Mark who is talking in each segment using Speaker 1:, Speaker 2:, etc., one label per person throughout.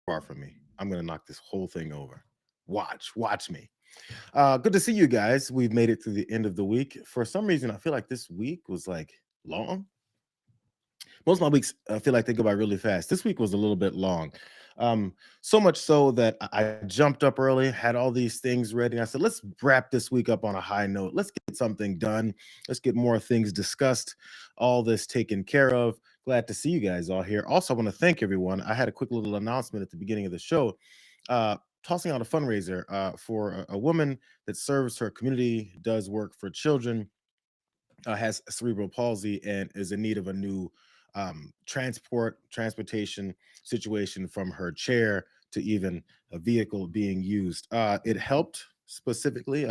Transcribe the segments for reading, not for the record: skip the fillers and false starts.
Speaker 1: far from me. I'm gonna knock this whole thing over. Watch me. Good to see you guys. We've made it to the end of the week. For some reason, I feel like this week was like long. Most of my weeks feel like they go by really fast. This week was a little bit long. So much so that I jumped up early, had all these things ready. And I said, let's wrap this week up on a high note. Let's get something done. Let's get more things discussed, all this taken care of. Glad to see you guys all here. Also, I want to thank everyone. I had a quick little announcement at the beginning of the show. Tossing out a fundraiser for a woman that serves her community, does work for children, has cerebral palsy, and is in need of a new transportation situation, from her chair to even a vehicle being used. It helped specifically.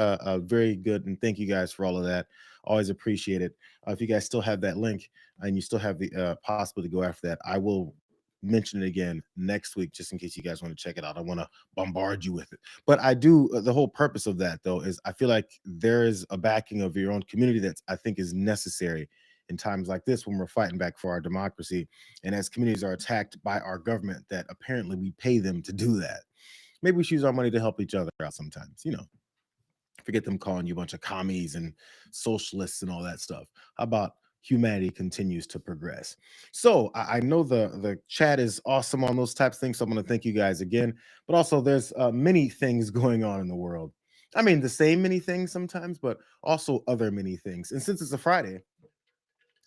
Speaker 1: Very good, and thank you guys for all of that. Always appreciate it. If you guys still have that link and you still have the possibility to go after that, I will mention it again next week, just in case you guys want to check it out. I want to bombard you with it, but I do. The whole purpose of that, though, is I feel like there is a backing of your own community that I think is necessary in times like this, when we're fighting back for our democracy, and as communities are attacked by our government that apparently we pay them to do that. Maybe we use our money to help each other out sometimes. Forget them calling you a bunch of commies and socialists and all that stuff. How about humanity continues to progress? So I know the chat is awesome on those types of things, so I'm going to thank you guys again. But also, there's many things going on in the world. I mean, the same many things sometimes, but also other many things. And since it's a Friday,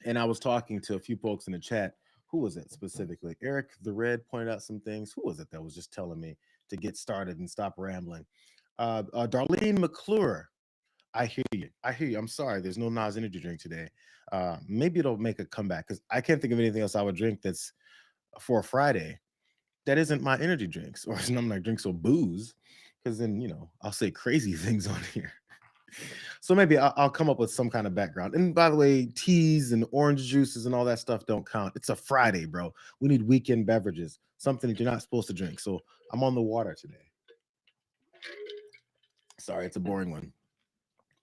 Speaker 1: and I was talking to a few folks in the chat. Who was it specifically? Eric the Red pointed out some things. Who was it that was just telling me to get started and stop rambling? Darlene McClure. I hear you. I hear you. I'm sorry. There's no Nas energy drink today. Maybe it'll make a comeback, because I can't think of anything else I would drink that's for a Friday that isn't my energy drinks, or I'm not drinks or booze, because then I'll say crazy things on here. So maybe I'll come up with some kind of background. And by the way, teas and orange juices and all that stuff don't count. It's a Friday, bro. We need weekend beverages, something that you're not supposed to drink. So I'm on the water today. Sorry, it's a boring one.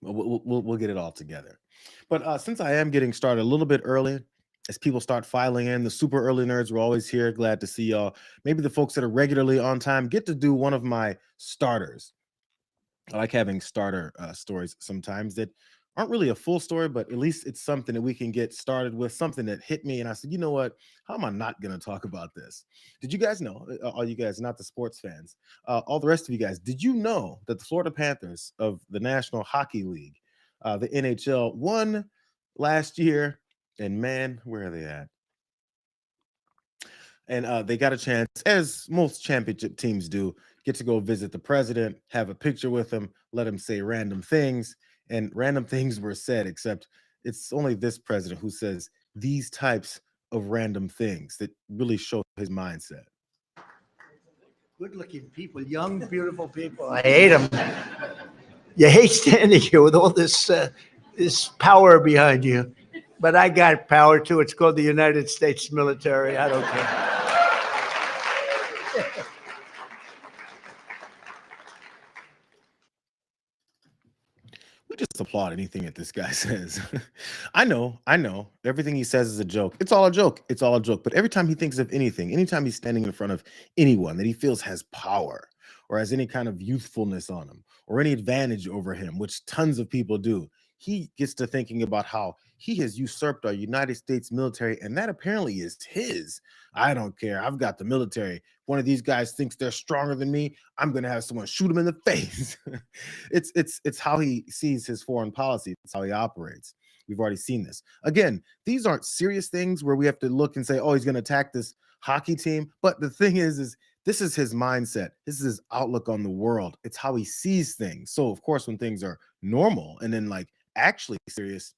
Speaker 1: We'll get it all together. But since I am getting started a little bit early, as people start filing in, the super early nerds were always here. Glad to see y'all. Maybe the folks that are regularly on time get to do one of my starters. I like having starter stories sometimes that aren't really a full story, but at least it's something that we can get started with, something that hit me. And I said, you know what? How am I not going to talk about this? Did you guys know, all you guys, not the sports fans, all the rest of you guys, did you know that the Florida Panthers of the National Hockey League, the NHL, won last year? And man, where are they at? And they got a chance, as most championship teams do, get to go visit the president, have a picture with him, let him say random things. And random things were said, except it's only this president who says these types of random things that really show his mindset.
Speaker 2: Good-looking people, young, beautiful people. I hate them. You hate standing here with all this power behind you. But I got power too. It's called the United States military. I don't care.
Speaker 1: We just applaud anything that this guy says. I know. Everything he says is a joke. It's all a joke. But every time he thinks of anything, anytime he's standing in front of anyone that he feels has power or has any kind of youthfulness on him or any advantage over him, which tons of people do, he gets to thinking about how he has usurped our United States military, and that apparently is his. I don't care. I've got the military. One of these guys thinks they're stronger than me, I'm going to have someone shoot him in the face. It's how he sees his foreign policy. It's how he operates. We've already seen this. Again, these aren't serious things where we have to look and say, oh, he's going to attack this hockey team. But the thing is this is his mindset. This is his outlook on the world. It's how he sees things. So, of course, when things are normal and then like actually serious,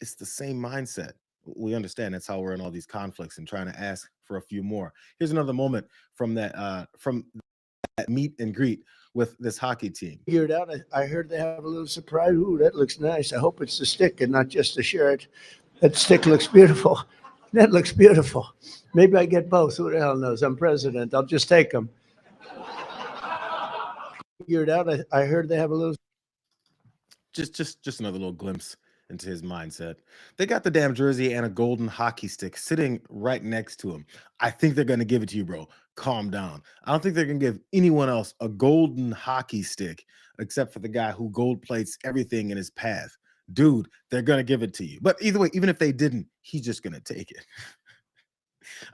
Speaker 1: it's the same mindset. We understand that's how we're in all these conflicts and trying to ask for a few more. Here's another moment from that meet and greet with this hockey team.
Speaker 2: Figured out. I heard they have a little surprise. Ooh, that looks nice. I hope it's the stick and not just the shirt. That stick looks beautiful. That looks beautiful. Maybe I get both. Who the hell knows? I'm president. I'll just take them. Figured out. I heard they have a little.
Speaker 1: Just another little glimpse into his mindset. They got the damn jersey and a golden hockey stick sitting right next to him. I think they're going to give it to you, bro. Calm down. I don't think they're going to give anyone else a golden hockey stick except for the guy who gold plates everything in his path. Dude, they're going to give it to you. But either way, even if they didn't, he's just going to take it.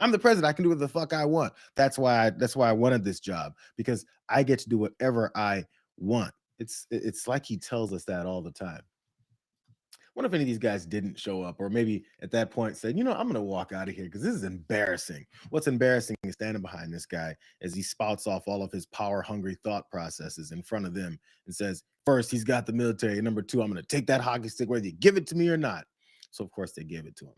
Speaker 1: I'm the president. I can do what the fuck I want. That's why I wanted this job, because I get to do whatever I want. It's like he tells us that all the time. What if any of these guys didn't show up, or maybe at that point said, I'm going to walk out of here because this is embarrassing. What's embarrassing is standing behind this guy as he spouts off all of his power hungry thought processes in front of them and says, first, he's got the military. And number two, I'm going to take that hockey stick whether you give it to me or not. So, of course, they gave it to him.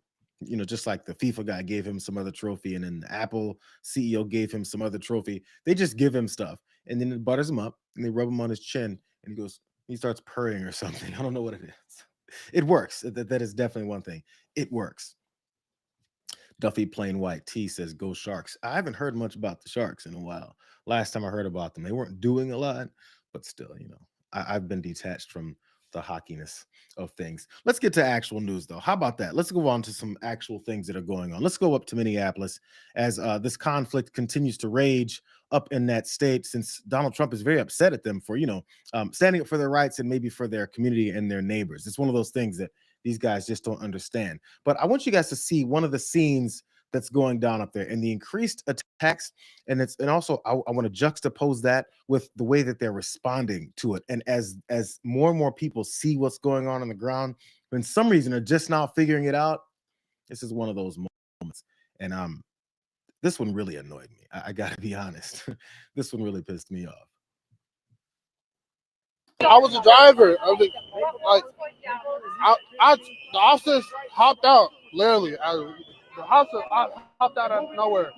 Speaker 1: Just like the FIFA guy gave him some other trophy, and then the Apple CEO gave him some other trophy. They just give him stuff, and then it butters him up, and they rub him on his chin, and he starts purring or something. I don't know what it is. It works. That is definitely one thing. It works. Duffy Plain White T says, go Sharks. I haven't heard much about the Sharks in a while. Last time I heard about them, they weren't doing a lot, but still, I've been detached from the hockeyness of things. Let's get to actual news, though. How about that? Let's go on to some actual things that are going on. Let's go up to Minneapolis as this conflict continues to rage up in that state, since Donald Trump is very upset at them for, standing up for their rights and maybe for their community and their neighbors. It's one of those things that these guys just don't understand. But I want you guys to see one of the scenes that's going down up there and the increased attacks. And also I want to juxtapose that with the way that they're responding to it. And as more and more people see what's going on the ground, for some reason are just now figuring it out, this is one of those moments. And this one really annoyed me. I gotta be honest. This one really pissed me off.
Speaker 3: I was a driver. The officers hopped out, literally. The officer hopped out of nowhere.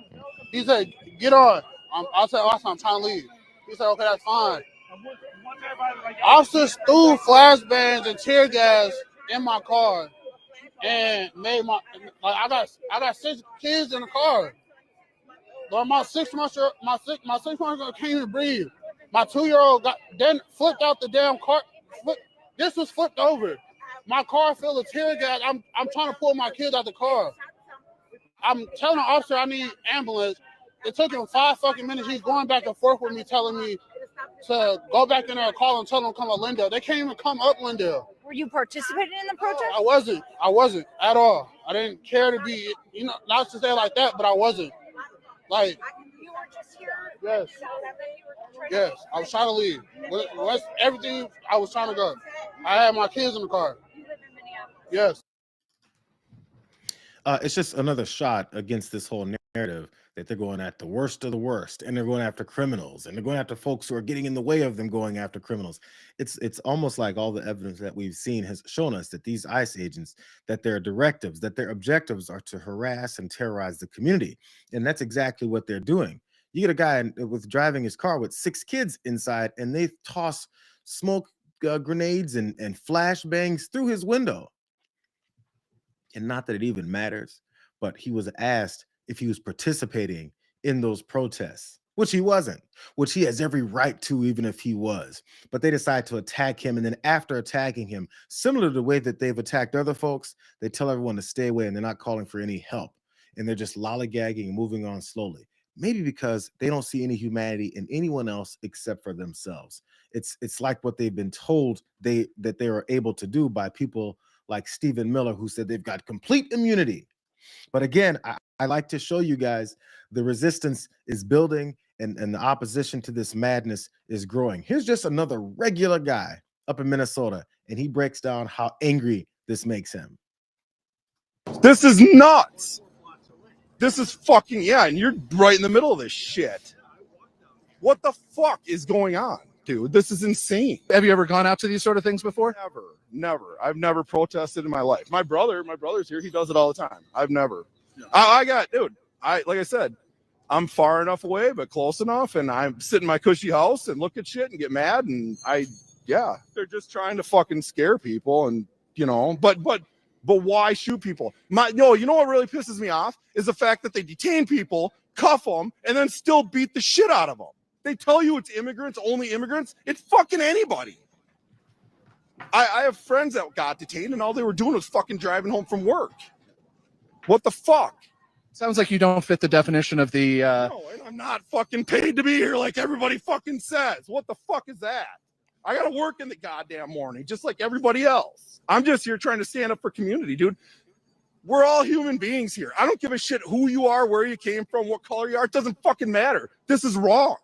Speaker 3: He said, get on. I said, awesome, I'm trying to leave. He said, okay, that's fine. Officers threw flashbangs and tear gas in my car and made I got 6 kids in the car. But my 6-month-old can't even breathe. My 2-year-old then flipped out the damn car. This was flipped over. My car filled with tear gas. I'm trying to pull my kids out the car. I'm telling the officer I need ambulance. It took him 5 fucking minutes. He's going back and forth with me, telling me to go back in there and call and tell them to come up Lindale. They can't even come up Lindale.
Speaker 4: Were you participating in the protest?
Speaker 3: I wasn't at all. I didn't care to be, not to say it like that, but I wasn't. Like,
Speaker 4: you were just here.
Speaker 3: Yes. Yes, I was trying to leave. What's everything I was trying to go. I had my kids in the car.
Speaker 4: You live in Minneapolis.
Speaker 3: Yes.
Speaker 1: It's just another shot against this whole narrative that they're going at the worst of the worst, and they're going after criminals, and they're going after folks who are getting in the way of them going after criminals. It's almost like all the evidence that we've seen has shown us that these ICE agents, that their directives, that their objectives are to harass and terrorize the community, and that's exactly what they're doing. You get a guy with driving his car with 6 kids inside, and they toss smoke grenades and flashbangs through his window. And not that it even matters, but he was asked if he was participating in those protests, which he wasn't, which he has every right to, even if he was. But they decide to attack him. And then after attacking him, similar to the way that they've attacked other folks, they tell everyone to stay away, and they're not calling for any help. And they're just lollygagging and moving on slowly. Maybe because they don't see any humanity in anyone else except for themselves. It's like what they've been told that they are able to do by people like Stephen Miller, who said they've got complete immunity. But again, I like to show you guys the resistance is building, and the opposition to this madness is growing. Here's just another regular guy up in Minnesota, and he breaks down how angry this makes him.
Speaker 5: This is nuts. This is fucking, and you're right in the middle of this shit. What the fuck is going on, dude? This is insane.
Speaker 6: Have you ever gone out to these sort of things before?
Speaker 5: Never. I've never protested in my life. My brother's here. He does it all the time. I've never. Like I said, I'm far enough away, but close enough, and I'm sitting in my cushy house and look at shit and get mad, and they're just trying to fucking scare people, and but why shoot people? You know what really pisses me off is the fact that they detain people, cuff them, and then still beat the shit out of them. They tell you it's immigrants, only immigrants. It's fucking anybody. I have friends that got detained and all they were doing was fucking driving home from work. What the fuck?
Speaker 6: Sounds like you don't fit the definition of the.
Speaker 5: No, and I'm not fucking paid to be here like everybody fucking says. What the fuck is that? I gotta work in the goddamn morning, just like everybody else. I'm just here trying to stand up for community, dude. We're all human beings here. I don't give a shit who you are, where you came from, what color you are. It doesn't fucking matter. This is wrong.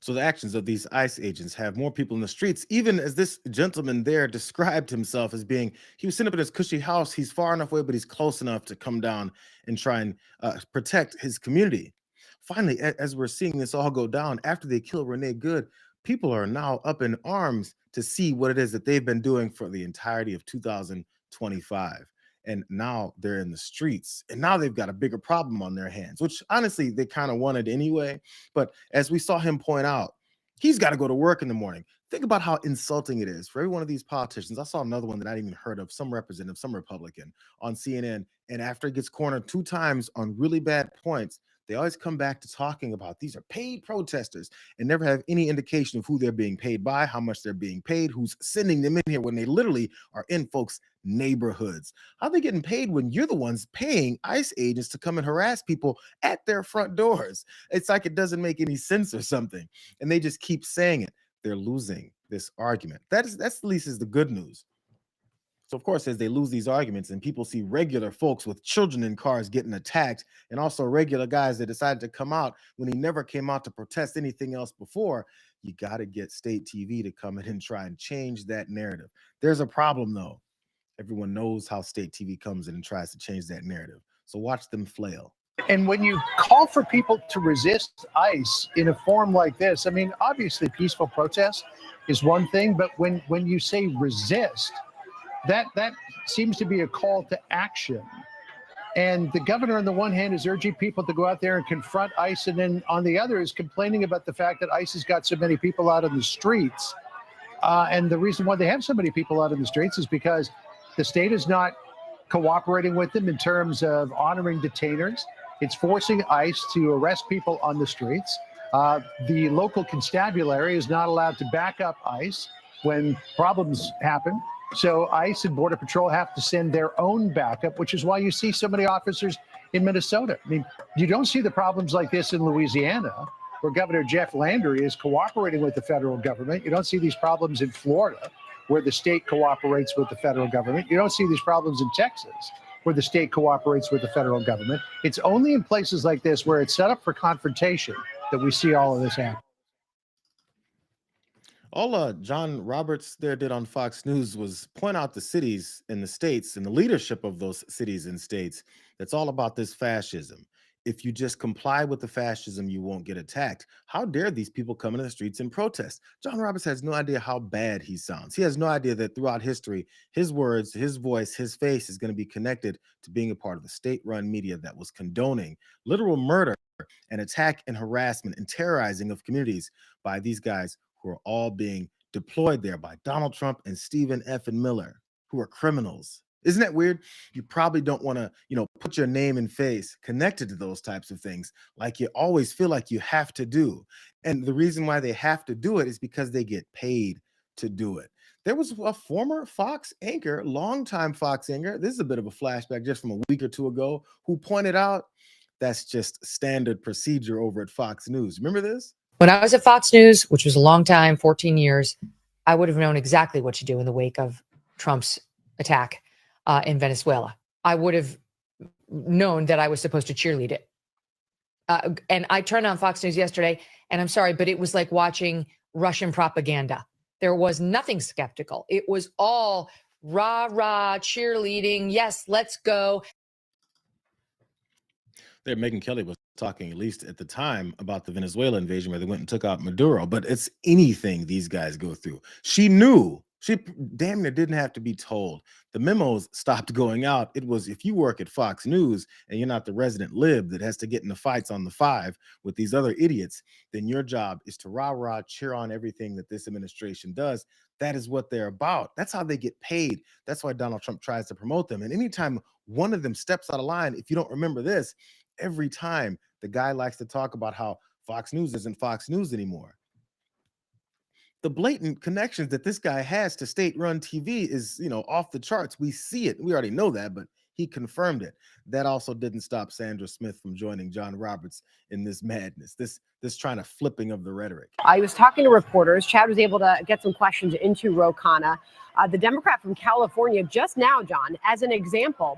Speaker 1: So the actions of these ICE agents have more people in the streets, even as this gentleman there described himself as being, he was sitting up in his cushy house. He's far enough away, but he's close enough to come down and try and protect his community. Finally, as we're seeing this all go down, after they kill Renee Good, people are now up in arms to see what it is that they've been doing for the entirety of 2025. And now they're in the streets, and now they've got a bigger problem on their hands, which honestly they kind of wanted anyway. But as we saw him point out, he's got to go to work in the morning. Think about how insulting it is for every one of these politicians. I saw another one that I didn't even heard of, some representative, some Republican on CNN. And after it gets cornered 2 times on really bad points, they always come back to talking about these are paid protesters and never have any indication of who they're being paid by, how much they're being paid, who's sending them in here when they literally are in folks' neighborhoods. How are they getting paid when you're the ones paying ICE agents to come and harass people at their front doors? It's like it doesn't make any sense or something. And they just keep saying it. They're losing this argument. That's at least is the good news. So, of course, as they lose these arguments and people see regular folks with children in cars getting attacked, and also regular guys that decided to come out when he never came out to protest anything else before, you got to get state TV to come in and try and change that narrative. There's a problem, though. Everyone knows how state TV comes in and tries to change that narrative. So watch them flail.
Speaker 7: And when you call for people to resist ICE in a form like this, I mean, obviously peaceful protest is one thing, but when you say resist, that seems to be a call to action. And the governor on the one hand is urging people to go out there and confront ICE, and then on the other is complaining about the fact that ICE has got so many people out on the streets. And the reason why they have so many people out in the streets is because the state is not cooperating with them in terms of honoring detainers. It's forcing ICE to arrest people on the streets. The local constabulary is not allowed to back up ICE when problems happen. So ICE and Border Patrol have to send their own backup, which is why you see so many officers in Minnesota. I mean, you don't see the problems like this in Louisiana, where Governor Jeff Landry is cooperating with the federal government. You don't see these problems in Florida, where the state cooperates with the federal government. You don't see these problems in Texas, where the state cooperates with the federal government. It's only in places like this where it's set up for confrontation that we see all of this happen.
Speaker 1: All John Roberts there did on Fox News was point out the cities and the states and the leadership of those cities and states. That's all about this fascism. If you just comply with the fascism, you won't get attacked. How dare these people come into the streets and protest? John Roberts has no idea how bad he sounds. He has no idea that throughout history, his words, his voice, his face is going to be connected to being a part of the state-run media that was condoning literal murder and attack and harassment and terrorizing of communities by these guys who are all being deployed there by Donald Trump and Stephen F. and Miller, who are criminals. Isn't that weird? You probably don't want to, put your name and face connected to those types of things like you always feel like you have to do. And the reason why they have to do it is because they get paid to do it. There was a former Fox anchor, longtime Fox anchor, this is a bit of a flashback just from a week or 2 ago, who pointed out that's just standard procedure over at Fox News. Remember this?
Speaker 8: When I was at Fox News, which was a long time, 14 years, I would have known exactly what to do in the wake of Trump's attack in Venezuela. I would have known that I was supposed to cheerlead it. And I turned on Fox News yesterday, and I'm sorry, but it was like watching Russian propaganda. There was nothing skeptical. It was all rah, rah, cheerleading. Yes, let's go.
Speaker 1: There, Megyn Kelly was talking, at least at the time, about the Venezuela invasion where they went and took out Maduro. But it's anything these guys go through. She knew. She damn near didn't have to be told. The memos stopped going out. It was, if you work at Fox News and you're not the resident lib that has to get in the fights on the 5 with these other idiots, then your job is to rah-rah, cheer on everything that this administration does. That is what they're about. That's how they get paid. That's why Donald Trump tries to promote them. And anytime one of them steps out of line, if you don't remember this, every time the guy likes to talk about how Fox News isn't Fox News anymore. the blatant connections that this guy has to state-run TV is, off the charts. We see it. We already know that, but he confirmed it. That also didn't stop Sandra Smith from joining John Roberts in this madness, this trying to flipping of the rhetoric.
Speaker 9: I was talking to reporters. Chad was able to get some questions into Ro Khanna, the Democrat from California, just now, John, as an example,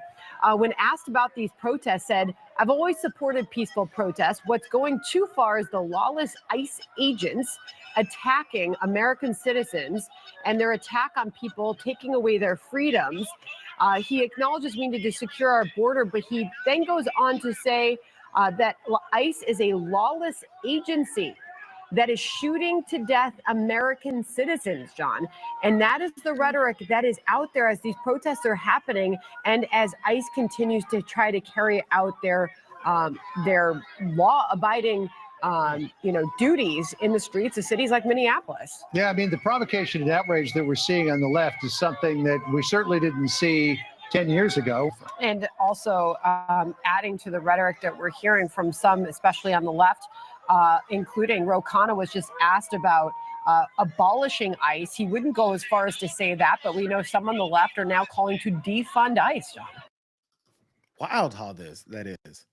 Speaker 9: when asked about these protests, said, "I've always supported peaceful protests. What's going too far is the lawless ICE agents attacking American citizens and their attack on people, taking away their freedoms." He acknowledges we need to secure our border, but he then goes on to say that ICE is a lawless agency that is shooting to death American citizens, John. And that is the rhetoric that is out there as these protests are happening and as ICE continues to try to carry out their law-abiding duties in the streets of cities like Minneapolis.
Speaker 7: Yeah, I mean, the provocation and outrage that we're seeing on the left is something that we certainly didn't see 10 years ago.
Speaker 9: And also adding to the rhetoric that we're hearing from some, especially on the left, including Ro Khanna was just asked about abolishing ICE. He wouldn't go as far as to say that, but we know some on the left are now calling to defund ICE, John.
Speaker 1: Wild how that is.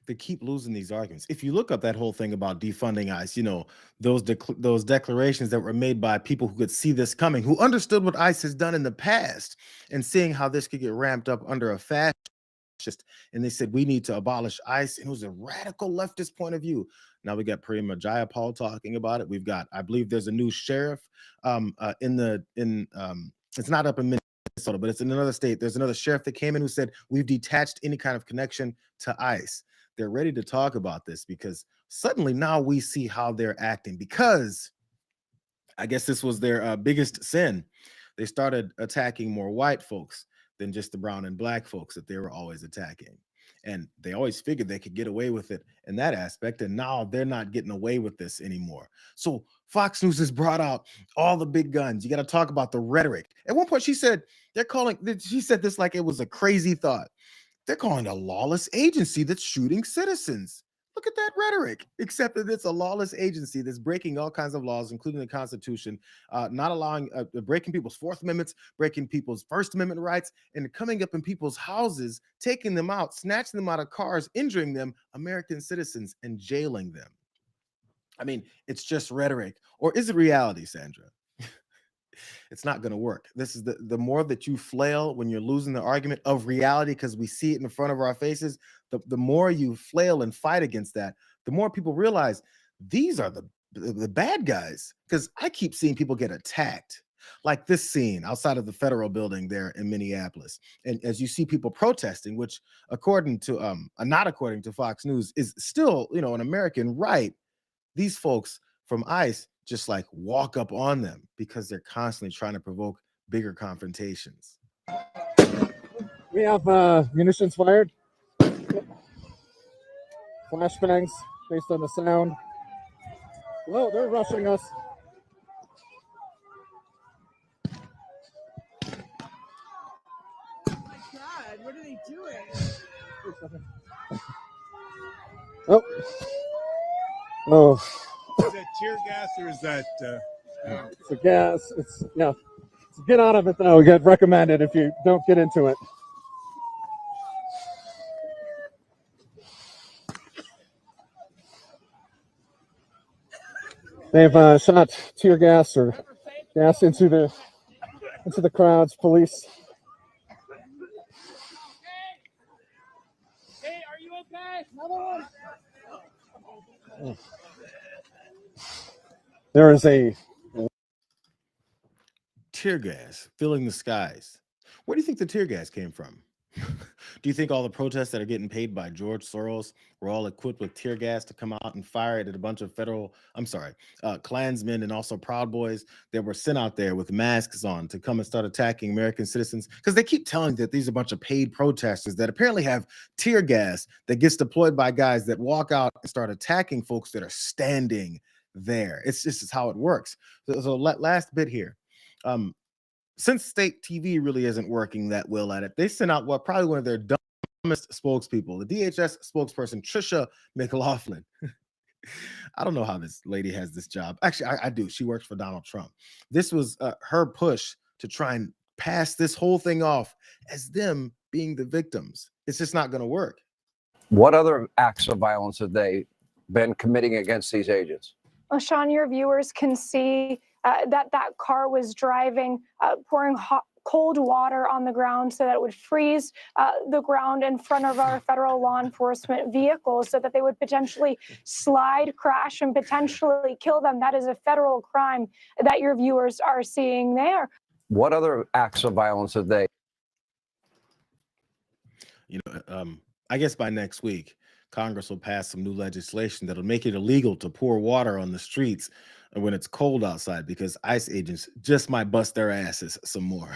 Speaker 1: They keep losing these arguments. If you look up that whole thing about defunding ICE, those declarations that were made by people who could see this coming, who understood what ICE has done in the past, and seeing how this could get ramped up under a fascist, and they said we need to abolish ICE, and it was a radical leftist point of view. Now we got Prima Jayapal talking about it. We've got, I believe, there's a new sheriff it's not up in Minnesota, but it's in another state. There's another sheriff that came in who said we've detached any kind of connection to ICE. They're ready to talk about this because suddenly now we see how they're acting, because I guess this was their biggest sin. They started attacking more white folks than just the brown and black folks that they were always attacking. And they always figured they could get away with it in that aspect. And now they're not getting away with this anymore. So Fox News has brought out all the big guns. You got to talk about the rhetoric. At one point, she said this like it was a crazy thought. They're calling it a lawless agency that's shooting citizens. Look at that rhetoric, except that it's a lawless agency that's breaking all kinds of laws, including the Constitution, not allowing, breaking people's Fourth Amendments, breaking people's First Amendment rights, and coming up in people's houses, taking them out, snatching them out of cars, injuring them, American citizens, and jailing them. I mean, it's just rhetoric. Or is it reality, Sandra? It's not going to work. This is the more that you flail when you're losing the argument of reality, because we see it in front of our faces, the more you flail and fight against that, the more people realize these are the bad guys. Because I keep seeing people get attacked, like this scene outside of the federal building there in Minneapolis. And as you see people protesting, which according to not according to Fox News is still, an American right, these folks from ICE just like walk up on them because they're constantly trying to provoke bigger confrontations.
Speaker 10: We have munitions fired. Flashbangs based on the sound. Whoa, they're rushing us.
Speaker 11: Oh my God, what are they doing?
Speaker 10: Oh.
Speaker 12: Is that tear gas or is that?
Speaker 10: It's a gas. Get out of it though. We get recommended if you don't get into it. They've shot tear gas or gas into the crowds. Police.
Speaker 11: Hey, are you okay? Another one.
Speaker 10: There is a
Speaker 1: tear gas filling the skies. Where do you think the tear gas came from? Do you think all the protests that are getting paid by George Soros were all equipped with tear gas to come out and fire it at a bunch of Klansmen and also Proud Boys that were sent out there with masks on to come and start attacking American citizens? Because they keep telling that these are a bunch of paid protesters that apparently have tear gas that gets deployed by guys that walk out and start attacking folks that are standing there. It's just how it works. So last bit here. Since state TV really isn't working that well at it, they sent out probably one of their dumbest spokespeople, the DHS spokesperson, Trisha McLaughlin. I don't know how this lady has this job. Actually, I do. She works for Donald Trump. This was her push to try and pass this whole thing off as them being the victims. It's just not going to work.
Speaker 13: What other acts of violence have they been committing against these agents?
Speaker 14: Well, Sean, your viewers can see that car was driving, pouring cold water on the ground so that it would freeze the ground in front of our federal law enforcement vehicles so that they would potentially slide, crash, and potentially kill them. That is a federal crime that your viewers are seeing there.
Speaker 13: What other acts of violence have they?
Speaker 1: I guess by next week, Congress will pass some new legislation that'll make it illegal to pour water on the streets when it's cold outside, because ICE agents just might bust their asses some more.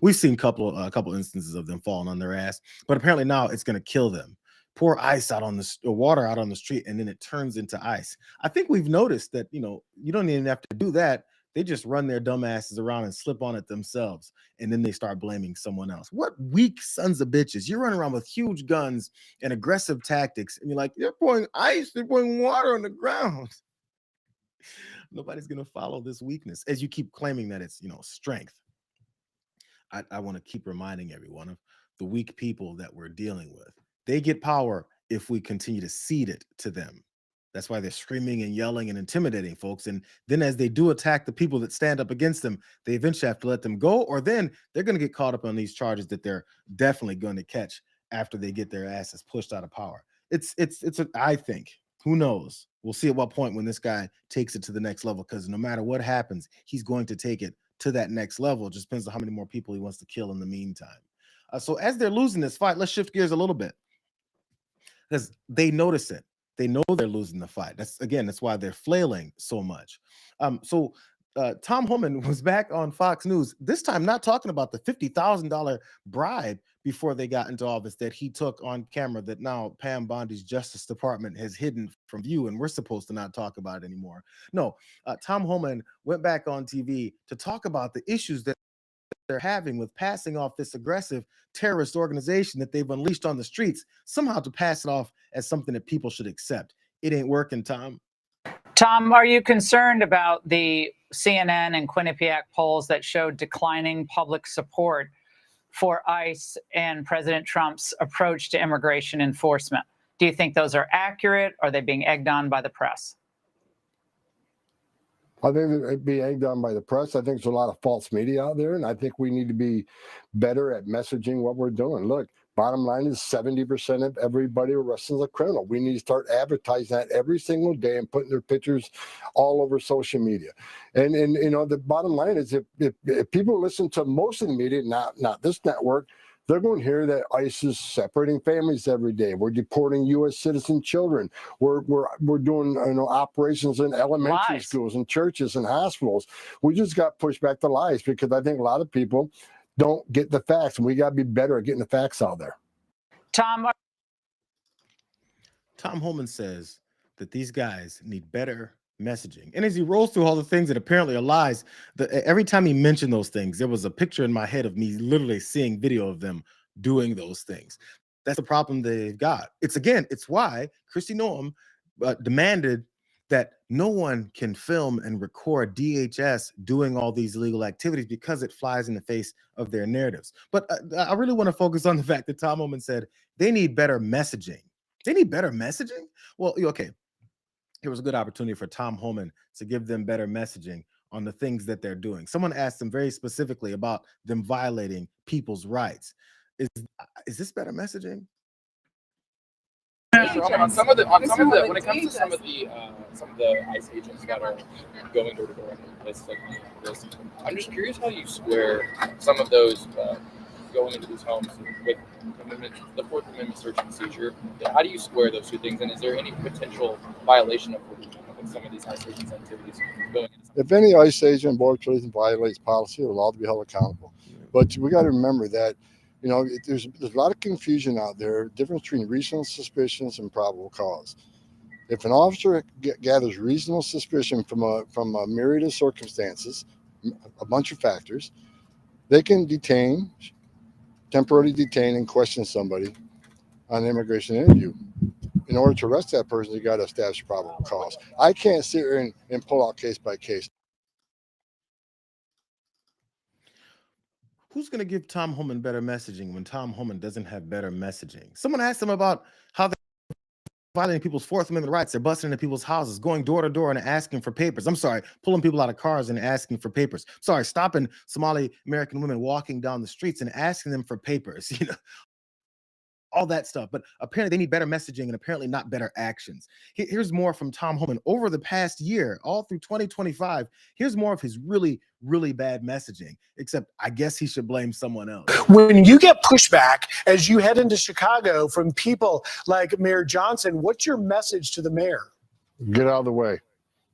Speaker 1: We've seen a couple instances of them falling on their ass, but apparently now it's going to kill them. Pour ice out on the water out on the street, and then it turns into ice. I think we've noticed that, you don't even have to do that. They just run their dumb asses around and slip on it themselves, and then they start blaming someone else. What weak sons of bitches. You're running around with huge guns and aggressive tactics, and you're like, they're pouring ice, they're pouring water on the ground. Nobody's going to follow this weakness as you keep claiming that it's, strength. I want to keep reminding everyone of the weak people that we're dealing with. They get power if we continue to cede it to them. That's why they're screaming and yelling and intimidating folks. And then as they do attack the people that stand up against them, they eventually have to let them go, or then they're going to get caught up on these charges that they're definitely going to catch after they get their asses pushed out of power. I think, who knows? We'll see at what point when this guy takes it to the next level, because no matter what happens, he's going to take it to that next level. It just depends on how many more people he wants to kill in the meantime. So as they're losing this fight, let's shift gears a little bit, because they notice it. They know they're losing the fight. That's why they're flailing so much. Tom Homan was back on Fox News, this time not talking about the $50,000 bribe before they got into office that he took on camera that now Pam Bondi's Justice Department has hidden from view, and we're supposed to not talk about it anymore. No, Tom Homan went back on TV to talk about the issues that they're having with passing off this aggressive terrorist organization that they've unleashed on the streets, somehow to pass it off as something that people should accept. It ain't working, Tom.
Speaker 15: Tom, are you concerned about the CNN and Quinnipiac polls that showed declining public support for ICE and President Trump's approach to immigration enforcement? Do you think those are accurate? Are they being egged on by the press?
Speaker 16: I think it'd be egged on by the press. I think there's a lot of false media out there, and I think we need to be better at messaging what we're doing. Look, bottom line is 70% of everybody arrested is a criminal. We need to start advertising that every single day and putting their pictures all over social media. And the bottom line is if people listen to most of the media, not this network, they're going to hear that ICE is separating families every day. We're deporting U.S. citizen children. We're doing operations in elementary schools and churches and hospitals. We just got pushed back the lies because I think a lot of people don't get the facts, and we got to be better at getting the facts out there.
Speaker 1: Tom Homan says that these guys need better messaging. And as he rolls through all the things that apparently are lies, every time he mentioned those things, there was a picture in my head of me literally seeing video of them doing those things. That's the problem they've got. It's why Kristi Noem demanded that no one can film and record DHS doing all these illegal activities, because it flies in the face of their narratives. But I really want to focus on the fact that Tom Homan said they need better messaging. They need better messaging? Well, okay. Here was a good opportunity for Tom Homan to give them better messaging on the things that they're doing. Someone asked him very specifically about them violating people's rights. Is this better messaging?
Speaker 17: On some of the when it comes to some of the ICE agents that are going door to door in places like this, I'm just curious how you square some of those going into these homes with the Fourth Amendment search and seizure. How do you square those two things? And is there any potential violation of some of these ICE agents' activities going into?
Speaker 16: If any ICE agent, Border Patrol violates policy, they're allowed to be held accountable. But we got to remember that there's a lot of confusion out there, difference between reasonable suspicions and probable cause. If an officer gathers reasonable suspicion from a myriad of circumstances, a bunch of factors, they can temporarily detain and question somebody on an immigration interview. in order to arrest that person, you got to establish probable cause. I can't sit here and pull out case by case.
Speaker 1: Who's going to give Tom Homan better messaging when Tom Homan doesn't have better messaging? Someone asked him about how they're violating people's Fourth Amendment rights. They're busting into people's houses, going door to door and asking for papers. I'm sorry, pulling people out of cars and asking for papers. Sorry, stopping Somali American women walking down the streets and asking them for papers. All that stuff. But apparently they need better messaging and apparently not better actions. Here's more from Tom Homan over the past year, all through 2025. Here's more of his really, really bad messaging, except I guess he should blame someone else.
Speaker 18: When you get pushback as you head into Chicago from people like Mayor Johnson, what's your message to the mayor?
Speaker 16: Get out of the way,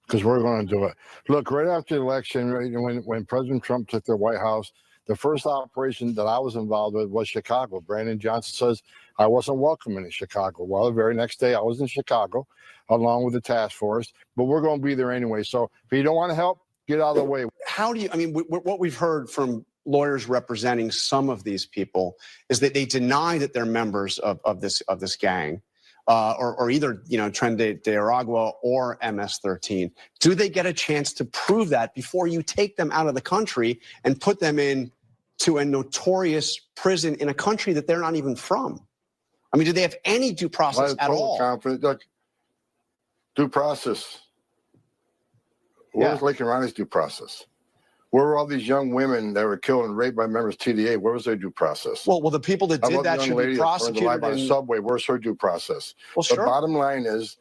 Speaker 16: because we're going to do it. Look, right after the election, when President Trump took the White House, the first operation that I was involved with was Chicago. Brandon Johnson says I wasn't welcome in Chicago. Well, the very next day I was in Chicago along with the task force, but we're going to be there anyway. So if you don't want to help, get out of the way.
Speaker 19: How do you, I mean, what we've heard from lawyers representing some of these people is that they deny that they're members of this gang. Or either, Tren de Aragua or MS-13. Do they get a chance to prove that before you take them out of the country and put them into a notorious prison in a country that they're not even from? I mean, do they have any due process at all?
Speaker 16: Confidence. Look, due process. Where's Lake and Ronnie's due process? Where were all these young women that were killed and raped by members of TDA? Where was their due process?
Speaker 19: Well, the people that did that should be prosecuted.
Speaker 16: By the subway, where's her due process?
Speaker 19: Well, sure.
Speaker 16: The bottom line is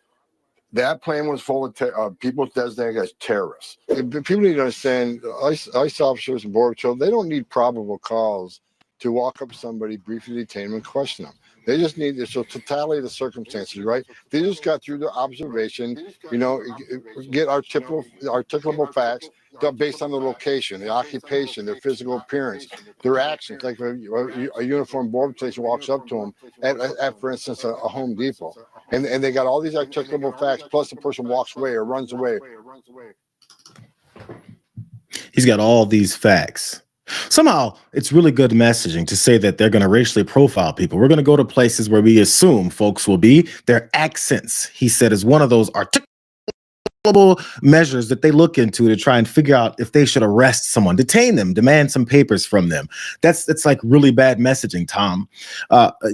Speaker 16: that plane was full of people designated as terrorists. People need to understand, ICE officers and Border Patrol, they don't need probable cause to walk up to somebody, briefly detain them, and question them. They just need the totality of the circumstances, right? They just got through the observation, get articulable facts based on the location, the occupation, their physical appearance, their actions. Like a uniformed border station walks up to them at for instance, a Home Depot, and they got all these articulable facts. Plus, the person walks away or runs away.
Speaker 1: He's got all these facts. Somehow, it's really good messaging to say that they're going to racially profile people. We're going to go to places where we assume folks will be. Their accents, he said, is one of those articulable measures that they look into to try and figure out if they should arrest someone, detain them, demand some papers from them. That's like really bad messaging, Tom.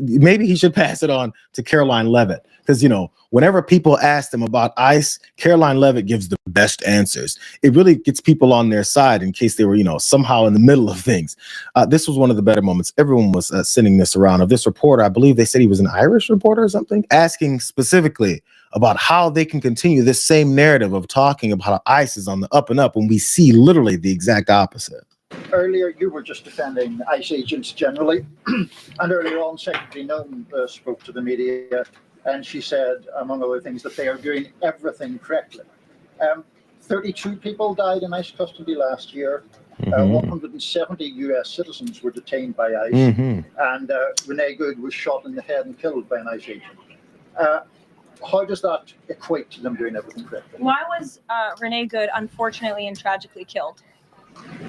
Speaker 1: Maybe he should pass it on to Caroline Leavitt. Because, whenever people ask them about ICE, Caroline Leavitt gives the best answers. It really gets people on their side in case they were, somehow in the middle of things. This was one of the better moments. Everyone was sending this around of this reporter. I believe they said he was an Irish reporter or something, asking specifically about how they can continue this same narrative of talking about how ICE is on the up and up when we see literally the exact opposite.
Speaker 20: Earlier, you were just defending ICE agents generally. And earlier on, Secretary Nunn spoke to the media. And she said, among other things, that they are doing everything correctly. 32 people died in ICE custody last year. 170 U.S. citizens were detained by ICE. And Renee Good was shot in the head and killed by an ICE agent. How does that equate to them doing everything correctly?
Speaker 4: Why was Renee Good unfortunately and tragically killed?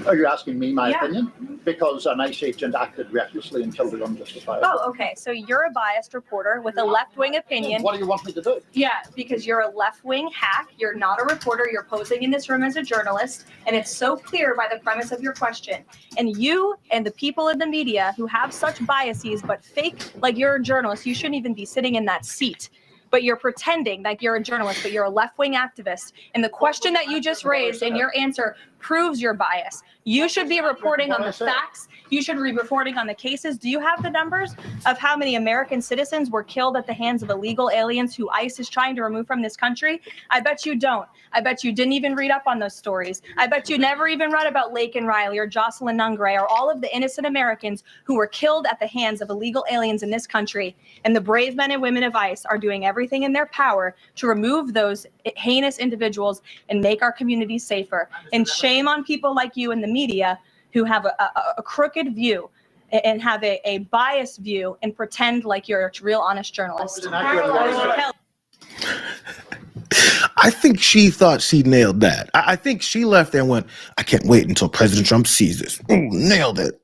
Speaker 20: Are you asking me my opinion? Because an ICE agent acted recklessly and killed it unjustifiably.
Speaker 4: Oh, okay. So you're a biased reporter with a left-wing opinion.
Speaker 20: What do you want me to do?
Speaker 4: Yeah, because you're a left-wing hack. You're not a reporter. You're posing in this room as a journalist. And it's so clear by the premise of your question. And you and the people in the media who have such biases but fake like you're a journalist, you shouldn't even be sitting in that seat. But you're pretending like you're a journalist, but you're a left-wing activist. And the question that you just raised and your answer proves your bias. You should be reporting on the facts. You should be reporting on the cases. Do you have the numbers of how many American citizens were killed at the hands of illegal aliens who ICE is trying to remove from this country? I bet you don't. I bet you didn't even read up on those stories. I bet you never even read about Lake and Riley or Jocelyn Nungray or all of the innocent Americans who were killed at the hands of illegal aliens in this country. And the brave men and women of ICE are doing everything in their power to remove those heinous individuals and make our communities safer. And shame on people like you in the media who have a crooked view and have a biased view and pretend like you're a real honest journalist.
Speaker 1: I think she thought she nailed that. I think she left there and went, I can't wait until President Trump sees this. Ooh, nailed it.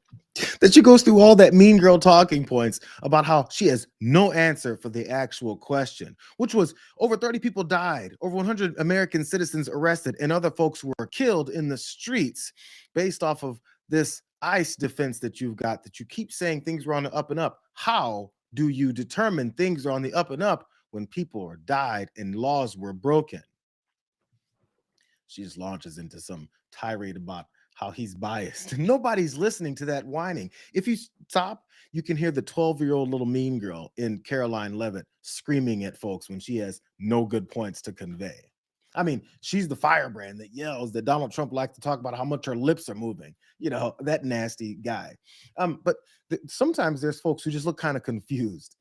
Speaker 1: that she goes through all that mean girl talking points about how she has no answer for the actual question, which was over 30 people died, over 100 American citizens arrested, and other folks were killed in the streets based off of this ICE defense that you've got, that you keep saying things were on the up and up. How do you determine things are on the up and up when people are died and laws were broken? She just launches into some tirade about how he's biased. Nobody's listening to that whining. If you stop, you can hear the 12-year-old little mean girl in Caroline Levitt screaming at folks when she has no good points to convey. I mean, she's the firebrand that yells that Donald Trump likes to talk about how much her lips are moving. You know, that nasty guy. But sometimes there's folks who just look kind of confused.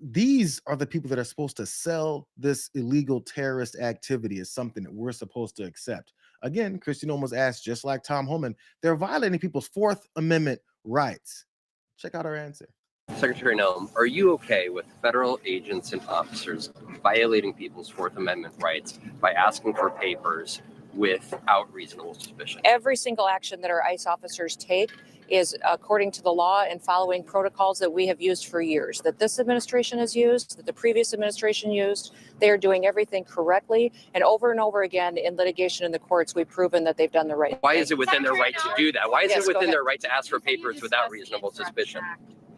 Speaker 1: These are the people that are supposed to sell this illegal terrorist activity as something that we're supposed to accept. Again, Kristi Noem was asked, just like Tom Homan, they're violating people's Fourth Amendment rights. Check out her answer.
Speaker 21: Secretary Noem, are you okay with federal agents and officers violating people's Fourth Amendment rights by asking for papers without reasonable suspicion?
Speaker 22: Every single action that our ICE officers take is according to the law and following protocols that we have used for years, that this administration has used, that the previous administration used. They are doing everything correctly. And over again in litigation in the courts, we've proven that they've done the right thing.
Speaker 21: Why is it within their right to do that? Why is
Speaker 22: Yes,
Speaker 21: it
Speaker 22: go
Speaker 21: within
Speaker 22: ahead.
Speaker 21: their right to ask for papers without reasonable suspicion?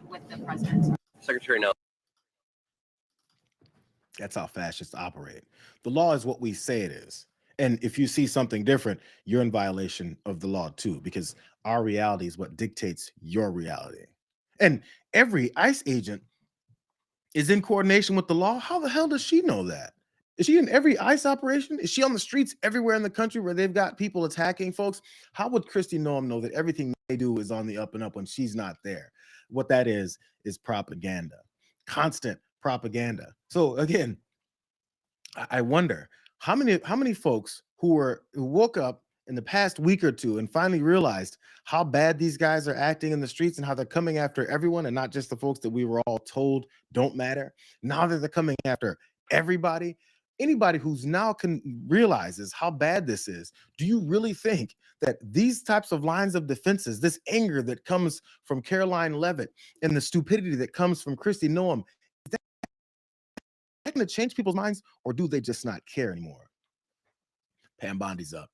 Speaker 22: With the president.
Speaker 21: Secretary Noem.
Speaker 1: That's how fascists operate. The law is what we say it is. And if you see something different, you're in violation of the law too, because our reality is what dictates your reality. And every ICE agent is in coordination with the law. How the hell does she know that? Is she in every ICE operation? Is she on the streets everywhere in the country where they've got people attacking folks? How would Kristi Noem know that everything they do is on the up and up when she's not there? What that is propaganda, constant propaganda. So again, I wonder how many folks who woke up in the past week or two and finally realized how bad these guys are acting in the streets and how they're coming after everyone and not just the folks that we were all told don't matter. Now that they're coming after everybody, anybody who's now realizes how bad this is. Do you really think that these types of lines of defenses, this anger that comes from Caroline Levitt and the stupidity that comes from Kristi Noem, going to change people's minds, or do they just not care anymore? Pam Bondi's up.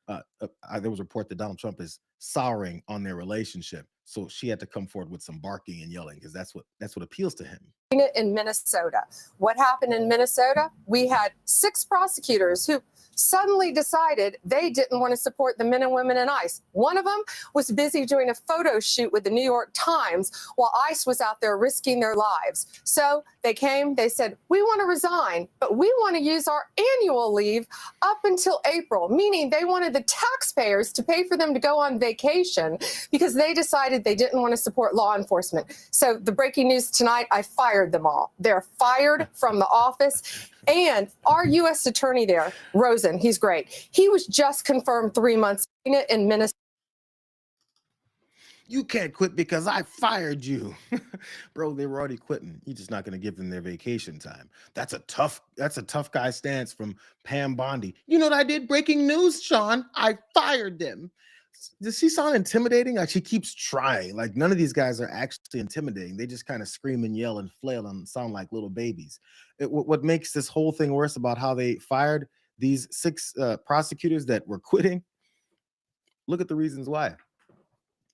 Speaker 1: There was a report that Donald Trump is souring on their relationship, so she had to come forward with some barking and yelling because that's what appeals to him.
Speaker 23: In Minnesota. What happened in Minnesota? We had 6 prosecutors who suddenly decided they didn't want to support the men and women in ICE. One of them was busy doing a photo shoot with the New York Times while ICE was out there risking their lives. So they came, they said, we want to resign, but we want to use our annual leave up until April, meaning they wanted the taxpayers to pay for them to go on vacation because they decided they didn't want to support law enforcement. So the breaking news tonight, I fired them all. They're fired from the office. And our U.S. attorney there, Rosen, he's great. He was just confirmed 3 months in Minnesota.
Speaker 1: You can't quit because I fired you. Bro, they were already quitting. You're just not going to give them their vacation time. That's a tough guy stance from Pam Bondi. You know what I did? Breaking news, Sean. I fired them. Does she sound intimidating? Like she keeps trying. Like none of these guys are actually intimidating. They just kind of scream and yell and flail and sound like little babies. What makes this whole thing worse about how they fired these 6 prosecutors that were quitting? Look at the reasons why.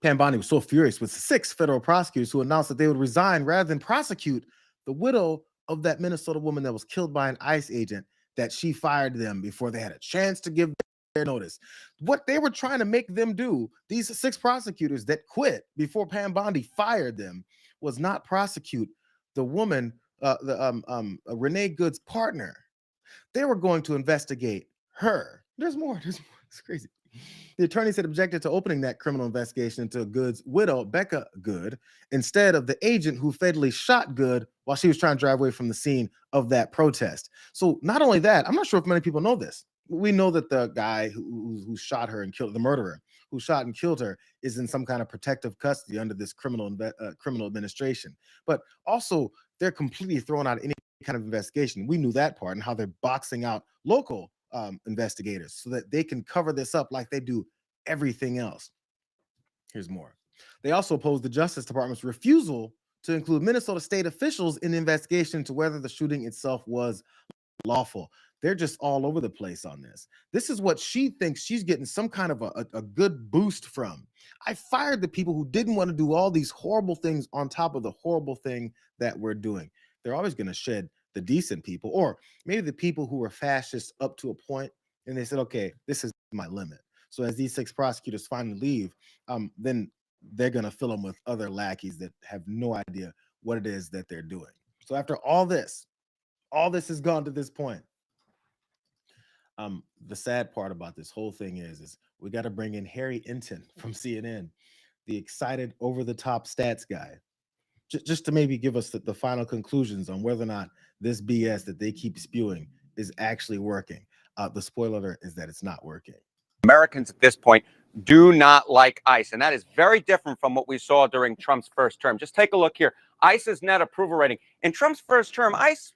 Speaker 1: Pam Bondi was so furious with 6 federal prosecutors who announced that they would resign rather than prosecute the widow of that Minnesota woman that was killed by an ICE agent, that she fired them before they had a chance to give their notice. What they were trying to make them do, these 6 prosecutors that quit before Pam Bondi fired them, was not prosecute the woman, Renee Good's partner. They were going to investigate her. There's more. It's crazy. The attorneys had objected to opening that criminal investigation into Good's widow, Becca Good, instead of the agent who fatally shot Good while she was trying to drive away from the scene of that protest. So not only that, I'm not sure if many people know this. We know that the guy who shot her and killed, the murderer who shot and killed her, is in some kind of protective custody under this criminal administration. But also, they're completely throwing out any kind of investigation. We knew that part and how they're boxing out local investigators so that they can cover this up like they do everything else. Here's more. They also opposed the Justice Department's refusal to include Minnesota state officials in the investigation into whether the shooting itself was lawful. They're just all over the place on this. This is what she thinks she's getting some kind of a good boost from. I fired the people who didn't want to do all these horrible things on top of the horrible thing that we're doing. They're always going to shed the decent people, or maybe the people who were fascists up to a point, and they said, okay, this is my limit. So as these 6 prosecutors finally leave, then they're going to fill them with other lackeys that have no idea what it is that they're doing. So after all this has gone to this point, the sad part about this whole thing is we got to bring in Harry Enton from CNN, the excited over-the-top stats guy, just to maybe give us the final conclusions on whether or not this BS that they keep spewing is actually working. The spoiler alert is that it's not working.
Speaker 2: Americans at this point do not like ICE, and that is very different from what we saw during Trump's first term. Just take a look here. ICE's net approval rating. In Trump's first term, ICE,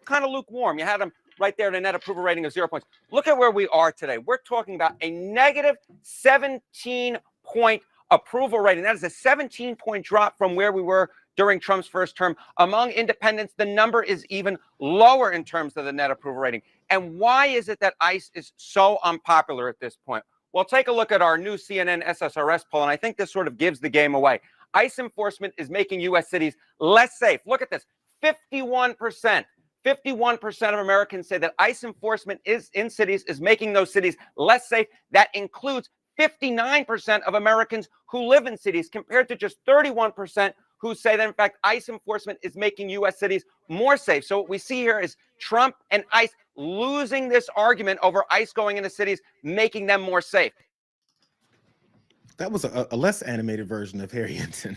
Speaker 2: kind of lukewarm. You had them right there in a net approval rating of 0 points. Look at where we are today. We're talking about a negative 17-point approval rating. That is a 17-point drop from where we were during Trump's first term. Among independents, the number is even lower in terms of the net approval rating. And why is it that ICE is so unpopular at this point? Well, take a look at our new CNN SSRS poll, and I think this sort of gives the game away. ICE enforcement is making U.S. cities less safe. Look at this, 51%. 51% of Americans say that ICE enforcement in cities is making those cities less safe. That includes 59% of Americans who live in cities, compared to just 31% who say that, in fact, ICE enforcement is making U.S. cities more safe. So what we see here is Trump and ICE losing this argument over ICE going into cities, making them more safe.
Speaker 1: That was a less animated version of Harry Enton,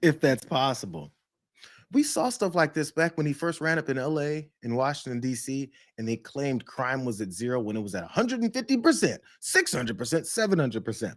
Speaker 1: if that's possible. We saw stuff like this back when he first ran up in LA, in Washington, D.C., and they claimed crime was at 0 when it was at 150%, 600%, 700%.